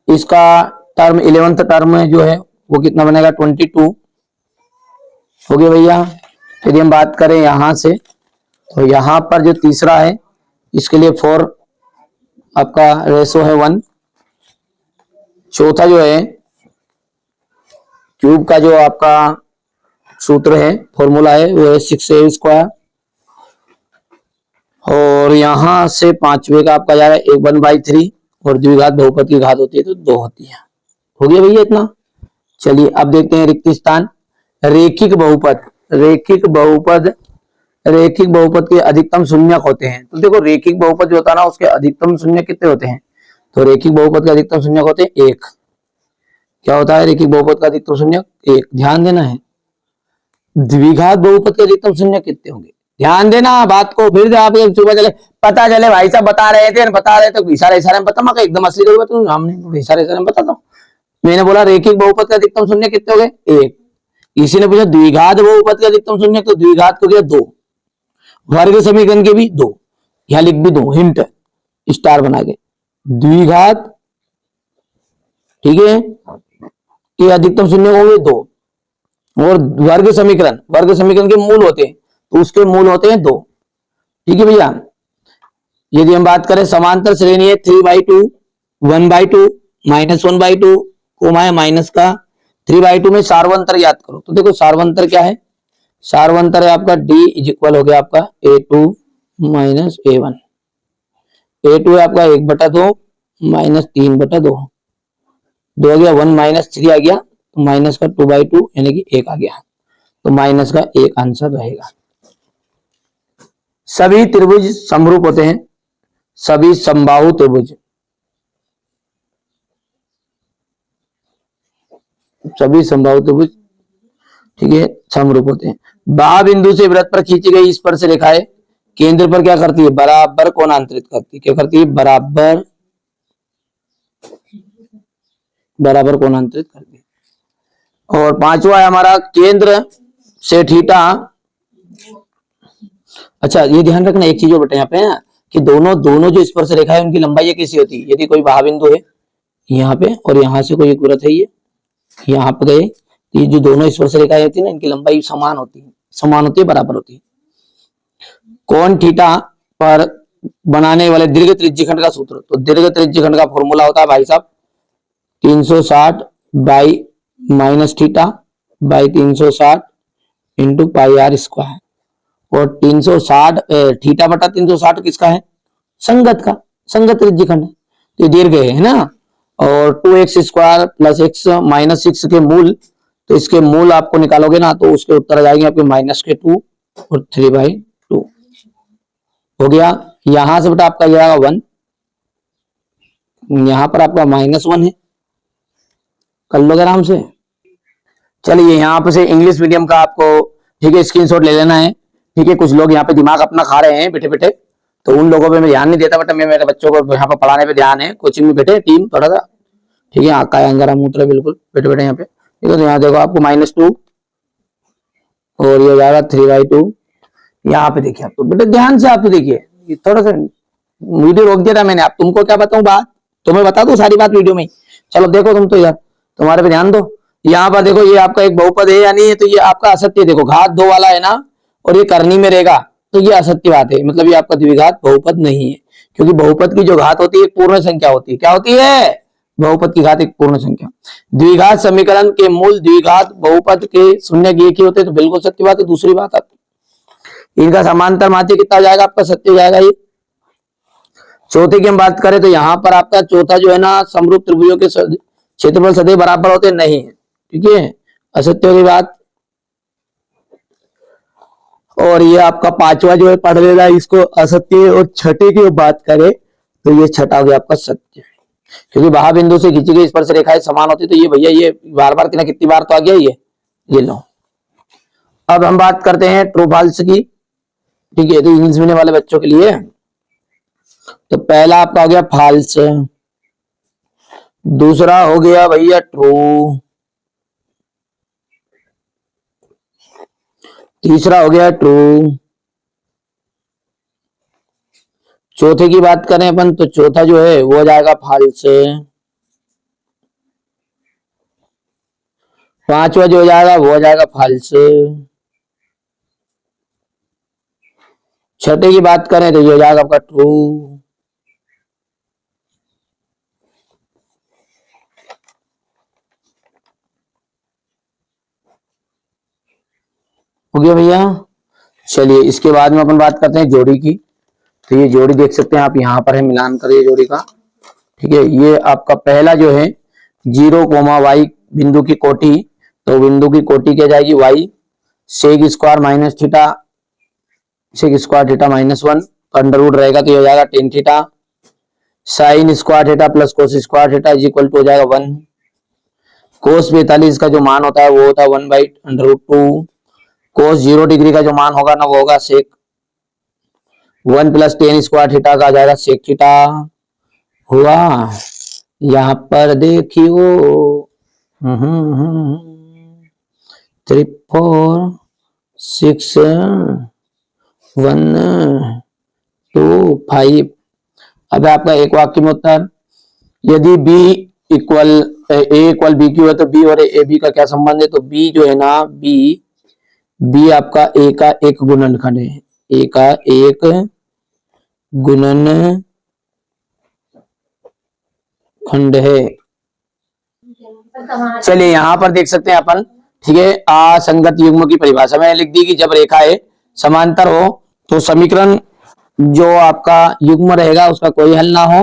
इसका टर्म 11th टर्म में जो है वो कितना बनेगा 22। हो गया भैया। यदि हम बात करें यहां से, तो यहां पर जो तीसरा है इसके लिए 4 आपका रेशो है 1। चौथा जो है क्यूब का जो आपका सूत्र है, फॉर्मूला है, वो है 6a²। और यहां से पांचवे का आपका जाएगा 1/3 और द्विघात बहुपद की घात होती है तो 2 होती है। हो गया भैया इतना। चलिए अब देखते हैं रिक्त स्थान। रेखिक बहुपद, रेखिक बहुपद के अधिकतम शून्यक होते हैं। तो देखो रेखिक बहुपद जो होता है ना उसके अधिकतम शून्यक कितने होते हैं, तो रेखिक बहुपद के अधिकतम शून्यक होते हैं 1। क्या होता है रेखिक बहुपद का अधिकतम शून्यक 1, ध्यान देना है। द्विघात बहुपद के अधिकतम शून्यक कितने होंगे, ध्यान देना बात को, फिर आप सुबह चले पता चले भाई साहब बता रहे थे तो इशारे में पता, मैं एकदम असली कोई बताऊं हमने इशारे में बताता हूँ। मैंने बोला रेखिक बहुपद का अधिकतम शून्यक कितने हो गए 1। इसी ने पूछा द्विघात बहुपद का अधिकतम शून्यक, तो द्विघात को गया 2, वर्ग समीकरण के भी 2, यहां लिख भी दो हिंट स्टार बना के, द्विघात ठीक है ये अधिकतम शून्यक होंगे 2, और वर्ग समीकरण के मूल होते हैं तो उसके मूल होते हैं 2। ठीक है भैया। यदि हम बात करें समांतर श्रेणी है 3/2, 1/2, -1/2, कोमा है माइनस का 3/2 में सार्वंतर याद करो। तो देखो सार्वंतर क्या है, सार्वंतर है आपका d इक्वल हो गया आपका a2 माइनस a1। a2 है आपका 1/2 माइनस 3/2, 2 आ गया 1 माइनस 3 आ गया तो माइनस का 2/2 यानी कि 1 आ गया, तो माइनस का 1 आंसर रहेगा। सभी त्रिभुज समरूप होते हैं, सभी समबाहु त्रिभुज, सभी समबाहु त्रिभुज ठीक है समरूप होते हैं। बाह बिंदु से वृत्त पर खींची गई स्पर्श रेखाएं केंद्र पर क्या करती है, बराबर कोणांतरित करती है। क्या करती है, बराबर कोणांतरित करती है। और पांचवा है हमारा केंद्र से थीटा। अच्छा ये ध्यान रखना एक चीज और बेटा यहाँ पे है कि दोनों जो स्पर्श रेखा है उनकी लंबाई कैसी होती है। यदि कोई बाह बिंदु है यहाँ पे और यहाँ से कोई एक वृत्त है ये यहाँ पे गए, ये जो दोनों स्पर्श रेखाएं होती है ना इनकी लंबाई समान होती है, बराबर होती है। कोण थीटा पर बनाने वाले दीर्घ त्रिज्यखंड का सूत्र, तो दीर्घ त्रिज्यखंड का फॉर्मूला होता है भाई साहब 360 by minus theta by 360 into pi r square. और 360 थीटा बटा 360 किसका है, संगत त्रिज्यखंड है, तो दीर्घ है ना। और 2x² प्लस x माइनस 6 के मूल, तो इसके मूल आपको निकालोगे ना तो उसके उत्तर आ जाएंगे आपके -2 और 3/2 हो गया। यहां से बेटा आपका जाएगा 1, यहां पर आपका -1 है, कर लो आराम से। चलिए यहाँ पे से इंग्लिश मीडियम का आपको ठीक है स्क्रीनशॉट ले लेना है। ठीक है कुछ लोग यहाँ पे दिमाग अपना खा रहे हैं बैठे तो उन लोगों पे मैं ध्यान नहीं देता, बट मैं मेरे बच्चों को यहाँ पे पढ़ाने पे ध्यान है, कोचिंग में बैठे टीम थोड़ा सा ठीक है, आका है अंगारा मूत्र बिल्कुल बैठे यहाँ पे। ठीक है तो यहाँ देखो आपको -2 और ये जाएगा 3/2। यहाँ पे देखिए आप तो बेटे ध्यान से आप तो देखिए, थोड़ा सा वीडियो रोक दिया था मैंने, आप तुमको क्या बताऊं बात, तुम्हें बता दो सारी बात वीडियो में। चलो देखो तुम तो यार तुम्हारे पे ध्यान दो। यहाँ पर देखो ये आपका एक बहुपद है या नहीं है, तो ये आपका असत्य, देखो घात 2 वाला है ना और ये करनी में रहेगा तो ये असत्य बात है, मतलब ये आपका द्विघात बहुपद नहीं है, क्योंकि बहुपद की जो घात होती है पूर्ण संख्या होती है। क्या होती है, बहुपद की घात एक पूर्ण संख्या। द्विघात समीकरण के मूल द्विघात बहुपद के शून्य एक ही होते हैं, तो बिल्कुल सत्य बात है। दूसरी बात आती इनका समांतर माध्य कितना हो जाएगा आपका, सत्य हो जाएगा ये। चौथे की हम बात करें तो यहाँ पर आपका चौथा जो है ना, समरूप त्रिभुजों के क्षेत्रफल सदैव बराबर होते नहीं है, ठीक है, असत्य की बात। और ये आपका पांचवा जो है पढ़ लेना इसको, असत्य। और छठे की बात करें तो ये छठा हो गया आपका सत्य, क्योंकि महाबिंदु से खींची गई स्पर्श रेखाएं समान होती, तो ये भैया ये बार बार कितनी बार तो आ गया ये लो। अब हम बात करते हैं ट्रू फॉल्स की, ठीक है, तो इंग्लिश मीडियम वाले बच्चों के लिए। तो पहला आपका हो गया फॉल्स, दूसरा हो गया भैया ट्रू, तीसरा हो गया ट्रू, चौथे की बात करें अपन तो चौथा जो है वो हो जाएगा फॉल्स, पांचवा जो हो जाएगा वो हो जाएगा फॉल्स, छठे की बात करें तो ये हो जाएगा आपका ट्रू, हो गया भैया। चलिए इसके बाद में अपन बात करते हैं जोड़ी की। तो ये जोड़ी देख सकते हैं आप, यहाँ पर है मिलान करिए जोड़ी का, ठीक है। ये आपका पहला जो है 0, बिंदु की कोटि, तो बिंदु की कोटि क्या जाएगी y, sec square minus theta, sec square theta -1, under root रहेगा तो ये हो जाएगा tan theta, sine square theta plus cos square theta is equal to हो जाएगा 1, कोस 45 का जो मान होता है वो होता है 1/√2, कोस 0 डिग्री का जो मान होगा ना वो होगा सेक 1 + tan स्क्वायर थीटा का आ जाएगा सेक थीटा हुआ। यहाँ पर देखियो 3 4 6 1 2 5। अब आपका एक वाक्य में उत्तर, यदि b equal a equal b Q है तो b और ए बी का क्या संबंध है, तो b जो है ना b आपका a का एक गुणनखंड है, a का एक गुणनखंड है। चलिए यहाँ पर देख सकते हैं अपन, ठीक है, असंगत युग्म की परिभाषा में लिख दी कि जब रेखाएं समांतर हो तो समीकरण जो आपका युग्म रहेगा उसका कोई हल ना हो,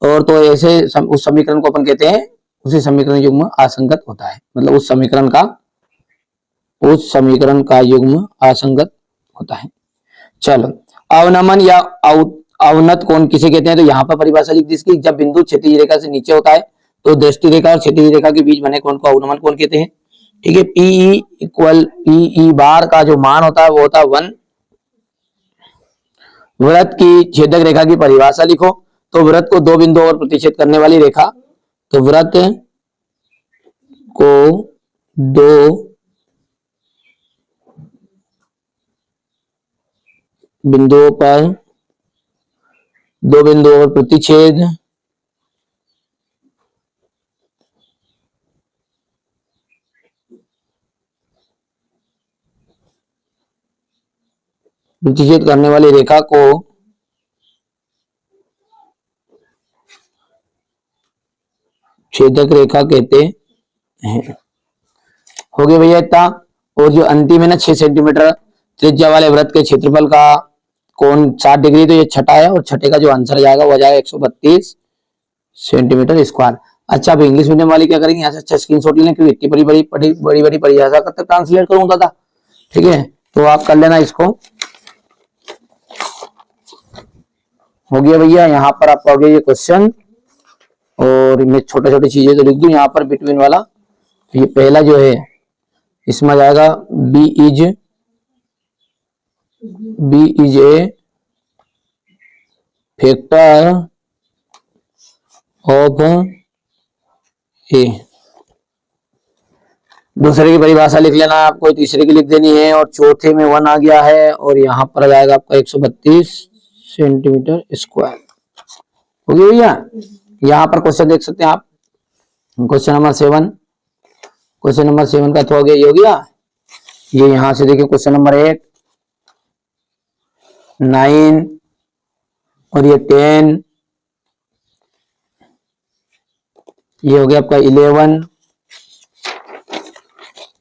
और तो ऐसे उस समीकरण को अपन कहते हैं, उसी समीकरण युग्म असंगत होता है, मतलब उस समीकरण का युग्म असंगत होता है। चलो अवनमन या अवनत कोण किसे कहते हैं, तो यहाँ पर परिभाषा लिख दी इसकी, जब बिंदु क्षैतिज रेखा से नीचे होता है तो दृष्टि रेखा और क्षैतिज रेखा के बीच बने कोण को अवनमन कोण कहते हैं, ठीक है। पीई इक्वल पीई बार का जो मान होता है वो होता है 1। वृत्त की छेदक रेखा की परिभाषा लिखो, तो वृत्त को दो बिंदुओं और प्रतिच्छेद करने वाली रेखा, तो वृत्त को दो बिंदुओं पर प्रतिच्छेद करने वाली रेखा को छेदक रेखा कहते हैं। हो गया भैया इतना। और जो अंतिम है ना 6 सेंटीमीटर त्रिज्या वाले वृत्त के क्षेत्रफल का कोण 60 डिग्री, तो ये छठा है, और छठे का जो आंसर जाएगा वो जाएगा 132 सेंटीमीटर स्क्वायर। अच्छा अब इंग्लिश मीडियम वाले क्या करेंगे, यहाँ से अच्छा स्क्रीनशॉट लेना, क्योंकि इतनी बड़ी बड़ी परिभाषा कब तक ट्रांसलेट करूँ दादा, ठीक है, तो आप कर लेना इसको। हो गया भैया, यहाँ पर आपका हो गया ये क्वेश्चन, और मैं छोटे छोटे चीजें तो लिख दूं यहाँ पर बिटवीन वाला। तो ये पहला जो है इसमें जाएगा B is a factor of A. दूसरे की परिभाषा लिख लेना आपको, तीसरे की लिख देनी है, और चौथे में 1 आ गया है, और यहाँ पर आ जाएगा आपका 132 सेंटीमीटर स्क्वायर। हो गया भैया। यहाँ पर क्वेश्चन देख सकते हैं आप, क्वेश्चन नंबर 7, क्वेश्चन नंबर 7 का तो हो गया, ये हो गया। ये यहां से देखिए क्वेश्चन नंबर 8, 9 और ये 10, ये हो गया आपका 11,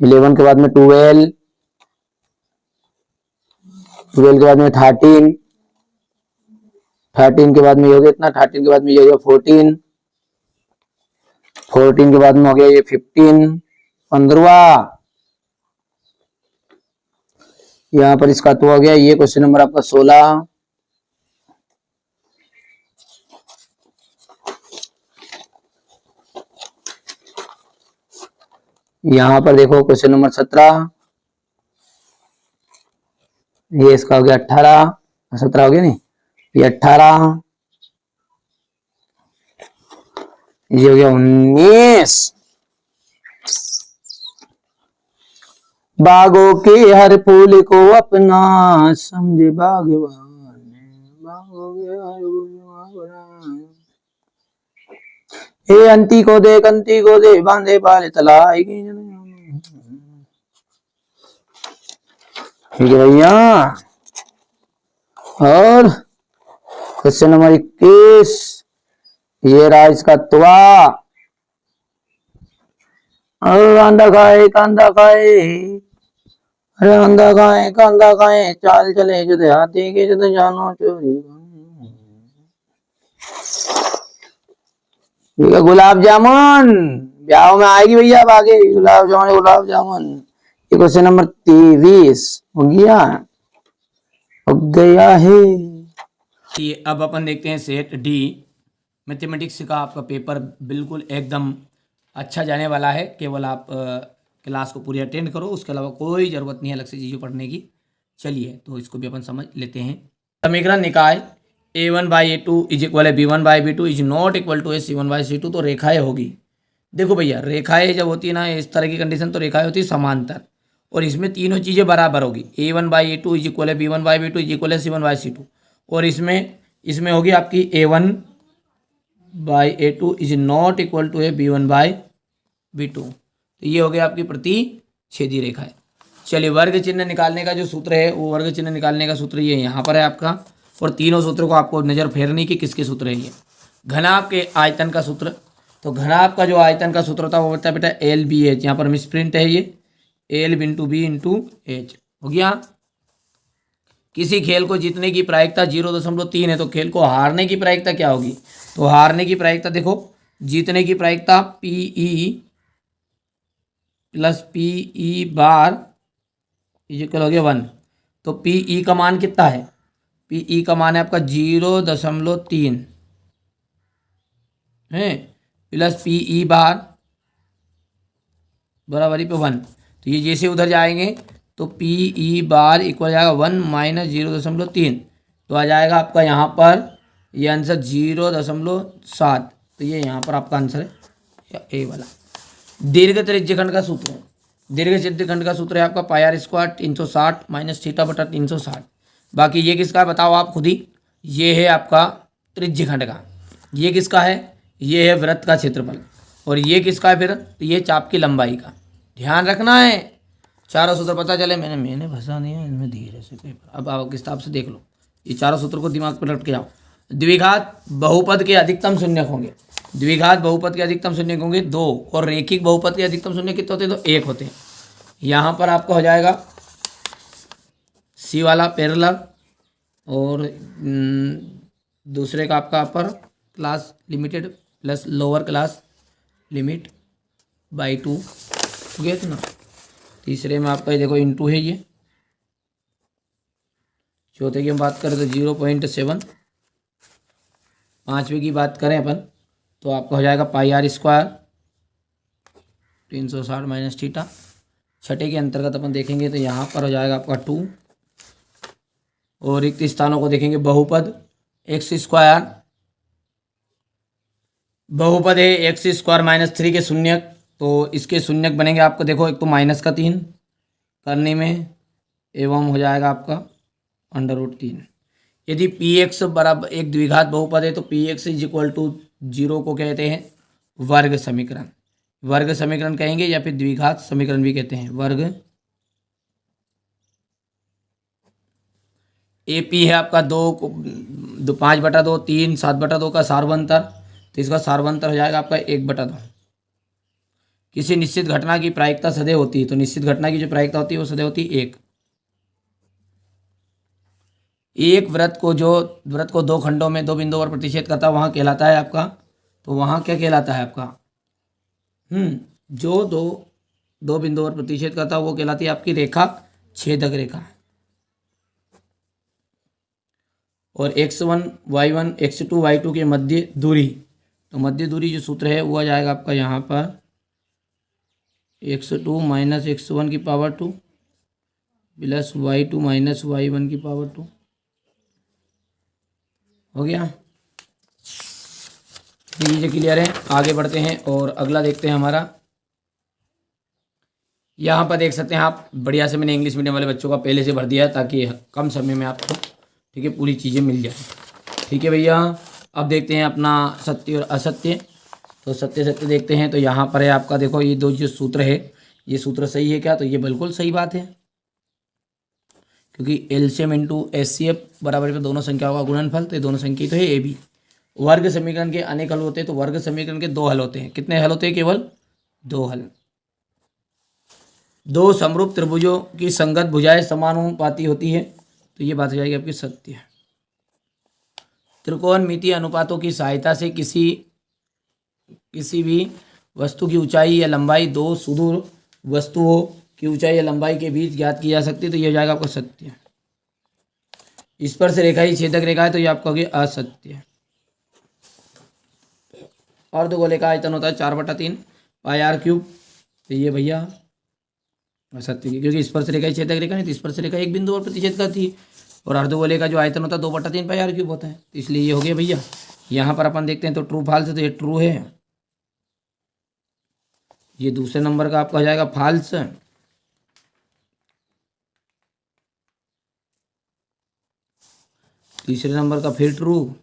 11 के बाद में 12, 12 के बाद में 13, 13 के बाद में ये हो गया इतना, 13 के बाद में ये हो गया 14, 14 के बाद में हो गया ये 15, 15। यहाँ पर इसका तो हो गया, ये क्वेश्चन नंबर आपका 16। यहाँ पर देखो क्वेश्चन नंबर 17, ये इसका हो गया 18, 17 हो गया नहीं, ये 18, ये हो गया 19। बागों के हर फूल को अपना समझे बागवान, बागों के हर फूल को अपना। हे अंती को दे, कंती को दे, बांधे पाले तलाई की। ठीक है भैया। और क्वेश्चन नंबर 21, ये रहा इसका तुआ। अंधा खाए कांदा खाए, अरे अंधा खाए कांदा खाए, चाल चले जुदे हाथी के जुदे जानो चोरी। ठीक है, गुलाब जामुन ब्याह में आएगी भैया, अब आगे गुलाब जामुन, गुलाब जामुन। ये क्वेश्चन नंबर 23 हो गया, हो गया है। ये अब अपन देखते हैं सेट डी मैथमेटिक्स का आपका पेपर बिल्कुल एकदम अच्छा जाने वाला है। केवल आप क्लास को पूरी अटेंड करो, उसके अलावा कोई ज़रूरत नहीं है अलग से चीज़ें पढ़ने की। चलिए तो इसको भी अपन समझ लेते हैं। समीकरण निकाय a1/a2 इज इक्वल है b1/b2 is not equal to c1/c2। तो रेखाएं होगी, देखो भैया रेखाएं जब होती है ना इस तरह की कंडीशन, तो रेखाएं होती है समांतर, और इसमें तीनों चीज़ें बराबर होगी। a1/a2 इज इक्वल है b1/b2 इज इक्वल है c1/c2। और इसमें होगी आपकी a1/a2 is not equal to है b1/b2। तो ये हो गया आपकी प्रतिच्छेदी रेखा है। चलिए वर्ग चिन्ह निकालने का जो सूत्र है, वो वर्ग चिन्ह निकालने का सूत्र ये यहाँ पर है आपका, और तीनों सूत्रों को आपको नज़र फेरनी कि किसके सूत्र है ये। घनाभ के आयतन का सूत्र, तो घनाभ का जो आयतन का सूत्र था वो होता है बेटा LBH। यहाँ पर मिसप्रिंट है ये, L into B into H हो गया। किसी खेल को जीतने की प्रायिकता 0.3 है, तो खेल को हारने की प्रायिकता क्या होगी? तो हारने की प्रायिकता देखो, जीतने की प्रायिकता PE प्लस PE बार इक्वल हो गया 1। तो PE का मान कितना है? PE का मान है आपका 0.3 है, प्लस PE बार बराबरी पे 1। तो ये जैसे उधर जाएंगे तो PE बार इक्वल जाएगा 1 माइनस 0.3, तो आ जाएगा आपका यहाँ पर ये आंसर 0.7। तो ये यहाँ पर आपका आंसर है ए वाला। दीर्घ त्रिज्यखंड का सूत्र, दीर्घ त्रिज्यखंड का सूत्र है आपका पाई आर स्क्वायर 360 माइनस थीटा बटा 360। बाकी ये किसका है बताओ आप खुद ही, ये है आपका त्रिज्यखंड का। ये किसका है? ये है वृत्त का क्षेत्रफल। और ये किसका है फिर? तो ये चाप की लंबाई का। ध्यान रखना है, चारों सूत्र पता चले। मैंने फंसा नहीं है इनमें धीरे से पेपर। अब आप किताब से देख लो, ये चारों सूत्र को दिमाग पर रट के जाओ। द्विघात बहुपद के अधिकतम शून्यक होंगे, द्विघात बहुपद के अधिकतम शून्यक होंगे 2, और रेखिक बहुपद के अधिकतम शून्यक कितने होते हैं? तो 1 होते हैं। यहाँ पर आपका हो जाएगा सी वाला पैरेलल, और दूसरे का आपका upper class limited plus lower class limit by 2 हो गया था ना। तीसरे में आपका देखो इनटू है ये। चौथे की हम बात करें तो 0.7। पाँचवें की बात करें अपन तो आपका हो जाएगा पाई आर स्क्वायर 360 माइनस थीटा। छठे के अंतर्गत अपन देखेंगे तो यहाँ पर हो जाएगा आपका 2, और रिक्त स्थानों को देखेंगे बहुपद एक्स स्क्वायर, बहुपद है एक्स स्क्वायर माइनस 3 के शून्यक। तो इसके शून्यक बनेंगे आपको देखो, एक तो -3 करने में, एवं हो जाएगा आपका √3। यदि Px बराबर एक द्विघात बहुपद है तो Px इज इक्वल टू 0 को कहते हैं वर्ग समीकरण, वर्ग समीकरण कहेंगे, या फिर द्विघात समीकरण भी कहते हैं। वर्ग AP है आपका 2 5/2 3 7/2 का सार्वंतर, तो इसका सार्वंतर हो जाएगा आपका 1/2। किसी निश्चित घटना की प्रायिकता सदैव होती है, तो निश्चित घटना की जो प्रायिकता होती है वो सदैव होती है 1। एक वृत्त को 2 खंडों में 2 बिंदुओं पर प्रतिच्छेद करता है, वहाँ कहलाता है आपका, तो वहाँ क्या कहलाता है आपका, जो दो बिंदुओं पर प्रतिच्छेद करता है वो कहलाती है आपकी रेखा छेदक रेखा। और x1 y1 x2 y2 के मध्य दूरी, तो मध्य दूरी जो सूत्र है वो आ जाएगा आपका यहाँ पर x2 माइनस x1 की power 2 plus y2 minus y1 की पावर 2 हो गया। ये क्लियर है। आगे बढ़ते हैं और अगला देखते हैं हमारा। यहाँ पर देख सकते हैं आप, बढ़िया से मैंने इंग्लिश मीडियम वाले बच्चों का पहले से भर दिया है ताकि कम समय में आपको ठीक है पूरी चीज़ें मिल जाए। ठीक है भैया, अब देखते हैं अपना सत्य और असत्य। तो सत्य देखते हैं। तो यहाँ पर है आपका, देखो ये दो जो सूत्र है, ये सूत्र सही है क्या, तो ये बिल्कुल सही बात है, क्योंकि एलसीएम इंटू एचसीएफ बराबर पे दोनों संख्याओं का गुणनफल, तो ये दोनों संख्या तो है ए बी। वर्ग समीकरण के अनेक हल होते हैं, तो वर्ग समीकरण के 2 हल होते हैं। कितने हल होते हैं, केवल 2 हल। 2 समरूप त्रिभुजों की संगत भुजाएं समानुपाती होती है, तो ये बात हो जाएगी आपकी सत्य। त्रिकोणमितीय अनुपातों की सहायता से किसी भी वस्तु की ऊंचाई या लंबाई 2 सुदूर वस्तुओं की ऊंचाई या लंबाई के बीच ज्ञात की जा सकती है, तो ये हो जाएगा आपका सत्य। स्पर्श रेखा ही छेदक रेखा है, तो ये आपका हो गया असत्य। अर्धगोले का आयतन होता है 4/3 पाई r क्यूब, तो ये भैया असत्य की, क्योंकि स्पर्श रेखा ही छेदक रेखा नहीं, तो स्पर्श रेखा एक बिंदु और प्रतिच्छेद करती है, और अर्धगोले का जो आयतन होता है 2/3 पाई r क्यूब होता है, तो इसलिए ये हो गया भैया। यहाँ पर अपन देखते हैं तो ट्रू फॉल्स, तो ये ट्रू है। ये दूसरे नंबर का आपका हो जाएगा फॉल्स। तीसरे नंबर का फिर ट्रू,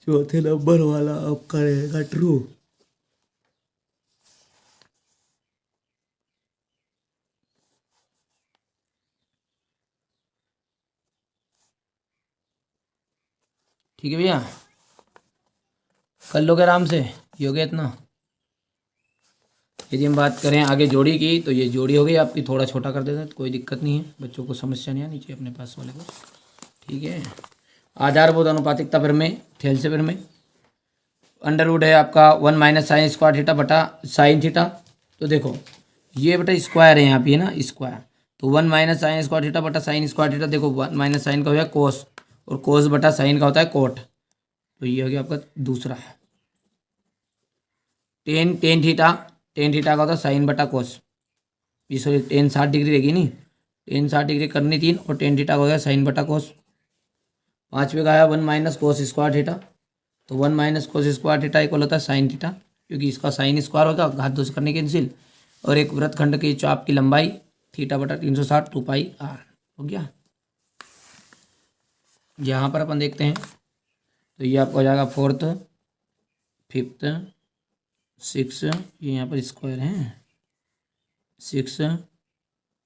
चौथे नंबर वाला आपका रहेगा ट्रू। ठीक है भैया, कर लोगे आराम से, ये हो गया इतना। यदि हम बात करें आगे जोड़ी की, तो ये जोड़ी हो गई आपकी, थोड़ा छोटा कर देते हैं तो कोई दिक्कत नहीं है, बच्चों को समस्या नहीं आनी चाहिए अपने पास वाले को। ठीक है, आधारभूत अनुपातिकता प्रमेय, थेल्से प्रमेय। अंडर रूट है आपका 1 माइनस साइन स्क्वायर थीटा बटा साइन थीटा। तो देखो ये बटा स्क्वायर है यहाँ पे, है ना स्क्वायर, तो 1 माइनस साइन स्क्वायर थीटा बटा साइन स्क्वायर थीटा। देखो 1 माइनस साइन का हो गया कोस, और कोस बटा साइन का होता है कोट, तो ये हो गया आपका दूसरा। टेन थीटा का होता है साइन बटा कोस, सॉरी टेन 60 डिग्री रहेगी नहीं, टेन 60 डिग्री करनी 3, और टेन थीटा हो गया साइन बटा कोस। पाँचवें का है 1 माइनस कोस स्क्वायर थीटा, तो 1 minus cos square theta equal होता है साइन थीटा, क्योंकि इसका साइन स्क्वायर होगा, घात 2 से करने कैंसिल, और एक वृत्तखंड की चाप की लंबाई थीटा बटा 360 2 पाई r हो गया। यहाँ पर अपन देखते हैं तो ये आपका हो जाएगा 4th 5th 6, ये यहाँ पर स्क्वायर है 6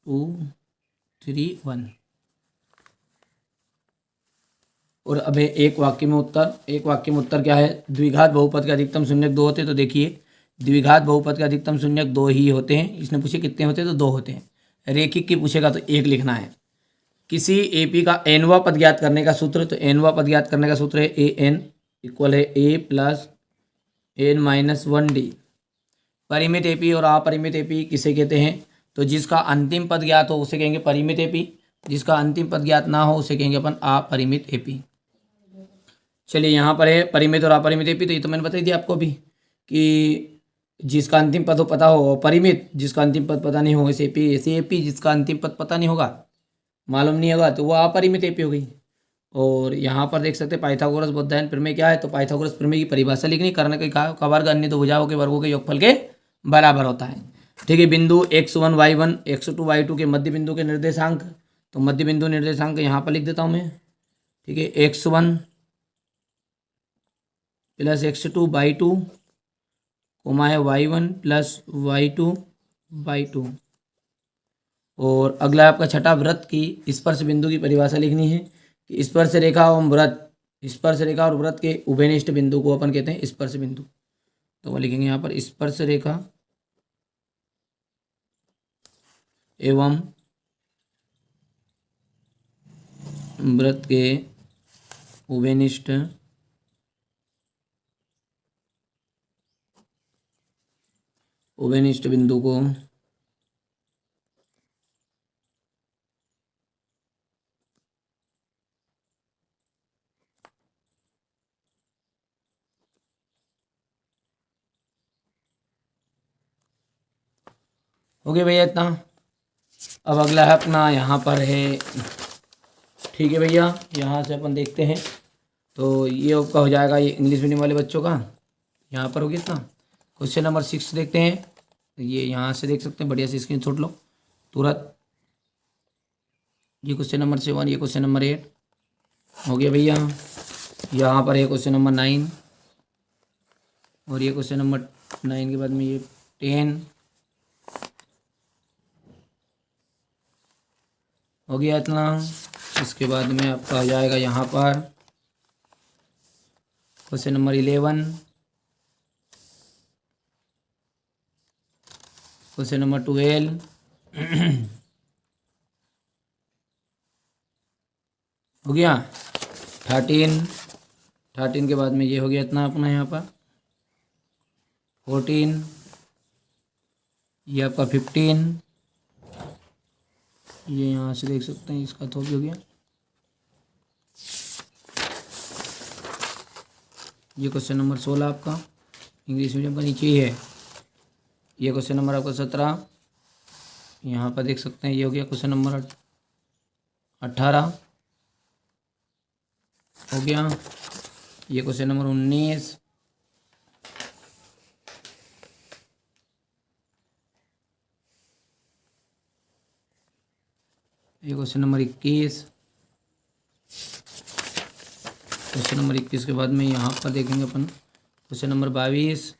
2 3 1। और अब है एक वाक्य में उत्तर क्या है, द्विघात बहुपद के अधिकतम शून्यक 2 होते हैं। तो देखिए द्विघात बहुपद के अधिकतम शून्यक 2 ही होते हैं। इसने पूछे कितने होते हैं, तो 2 होते हैं। रेखिक की पूछेगा तो 1 लिखना है। किसी एपी का एनवा पद ज्ञात करने का सूत्र, तो एनवा पद ज्ञात करने का सूत्र है ए एन इक्वल है A plus N minus 1 D. परिमित एपी और अपरिमित एपी किसे कहते हैं, तो जिसका अंतिम पद ज्ञात हो उसे कहेंगे परिमित एपी, जिसका अंतिम पद ज्ञात ना हो उसे कहेंगे अपन अपरिमित एपी। चलिए यहाँ पर है परिमित और अपरिमित एपी, तो ये तो मैंने बताई थी आपको अभी कि जिसका अंतिम पद हो पता हो परिमित, जिसका अंतिम पद पता नहीं हो ऐसे एपी, जिसका अंतिम पद पता नहीं होगा मालूम नहीं होगा तो वह अपरिमित एपी हो गई। और यहाँ पर देख सकते हैं पाइथागोरस बोधायन प्रमेय क्या है, तो पाइथागोरस प्रमेय की परिभाषा लिखनी, कर्ण के का वर्ग अन्य दो भुजाओं के वर्गों के योगफल के बराबर होता है। ठीक है, बिंदु x1 y1 x2 y2 के मध्य बिंदु के निर्देशांक, तो मध्य बिंदु निर्देशांक यहाँ पर लिख देता हूँ मैं। ठीक है, x1 plus x2 y2 coma है y1 प्लस y2 y2। और अगला आपका छठा वृत्त की स्पर्श बिंदु की परिभाषा लिखनी है। कि स्पर्श रेखा और वृत्त, स्पर्श रेखा और वृत्त के उभयनिष्ठ बिंदु को अपन कहते हैं स्पर्श बिंदु। तो वो लिखेंगे यहाँ पर स्पर्श रेखा एवं वृत्त के उभयनिष्ठ बिंदु को हो गया भैया इतना। अब अगला है अपना यहाँ पर है, ठीक है भैया, यहाँ से अपन देखते हैं। तो ये आपका हो जाएगा ये इंग्लिश मीडियम वाले बच्चों का, यहाँ पर हो गया इतना। क्वेश्चन नंबर 6 देखते हैं। तो ये यहाँ से देख सकते हैं, बढ़िया से स्क्रीनशॉट लो तुरंत। ये क्वेश्चन नंबर 7, ये क्वेश्चन नंबर 8 हो गया भैया। यहाँ पर है क्वेश्चन नंबर 9 और ये क्वेश्चन नंबर 9 के बाद में ये 10 हो गया इतना। इसके बाद में आपका हो जाएगा यहाँ पर क्वेश्चन नंबर 11, क्वेश्चन नंबर 12 हो गया। 13 के बाद में ये हो गया इतना अपना यहाँ पर 14, ये आपका 15, ये यहाँ से देख सकते हैं इसका तो भी हो गया। ये क्वेश्चन नंबर 16 आपका इंग्लिश मीडियम का नीचे ही है। ये क्वेश्चन नंबर आपका 17, यहाँ पर देख सकते हैं ये हो गया क्वेश्चन नंबर 18 हो गया। ये क्वेश्चन नंबर 19, ये क्वेश्चन नंबर 21, क्वेश्चन नंबर 21 के बाद में यहाँ पर देखेंगे अपन क्वेश्चन नंबर 22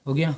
हो गया।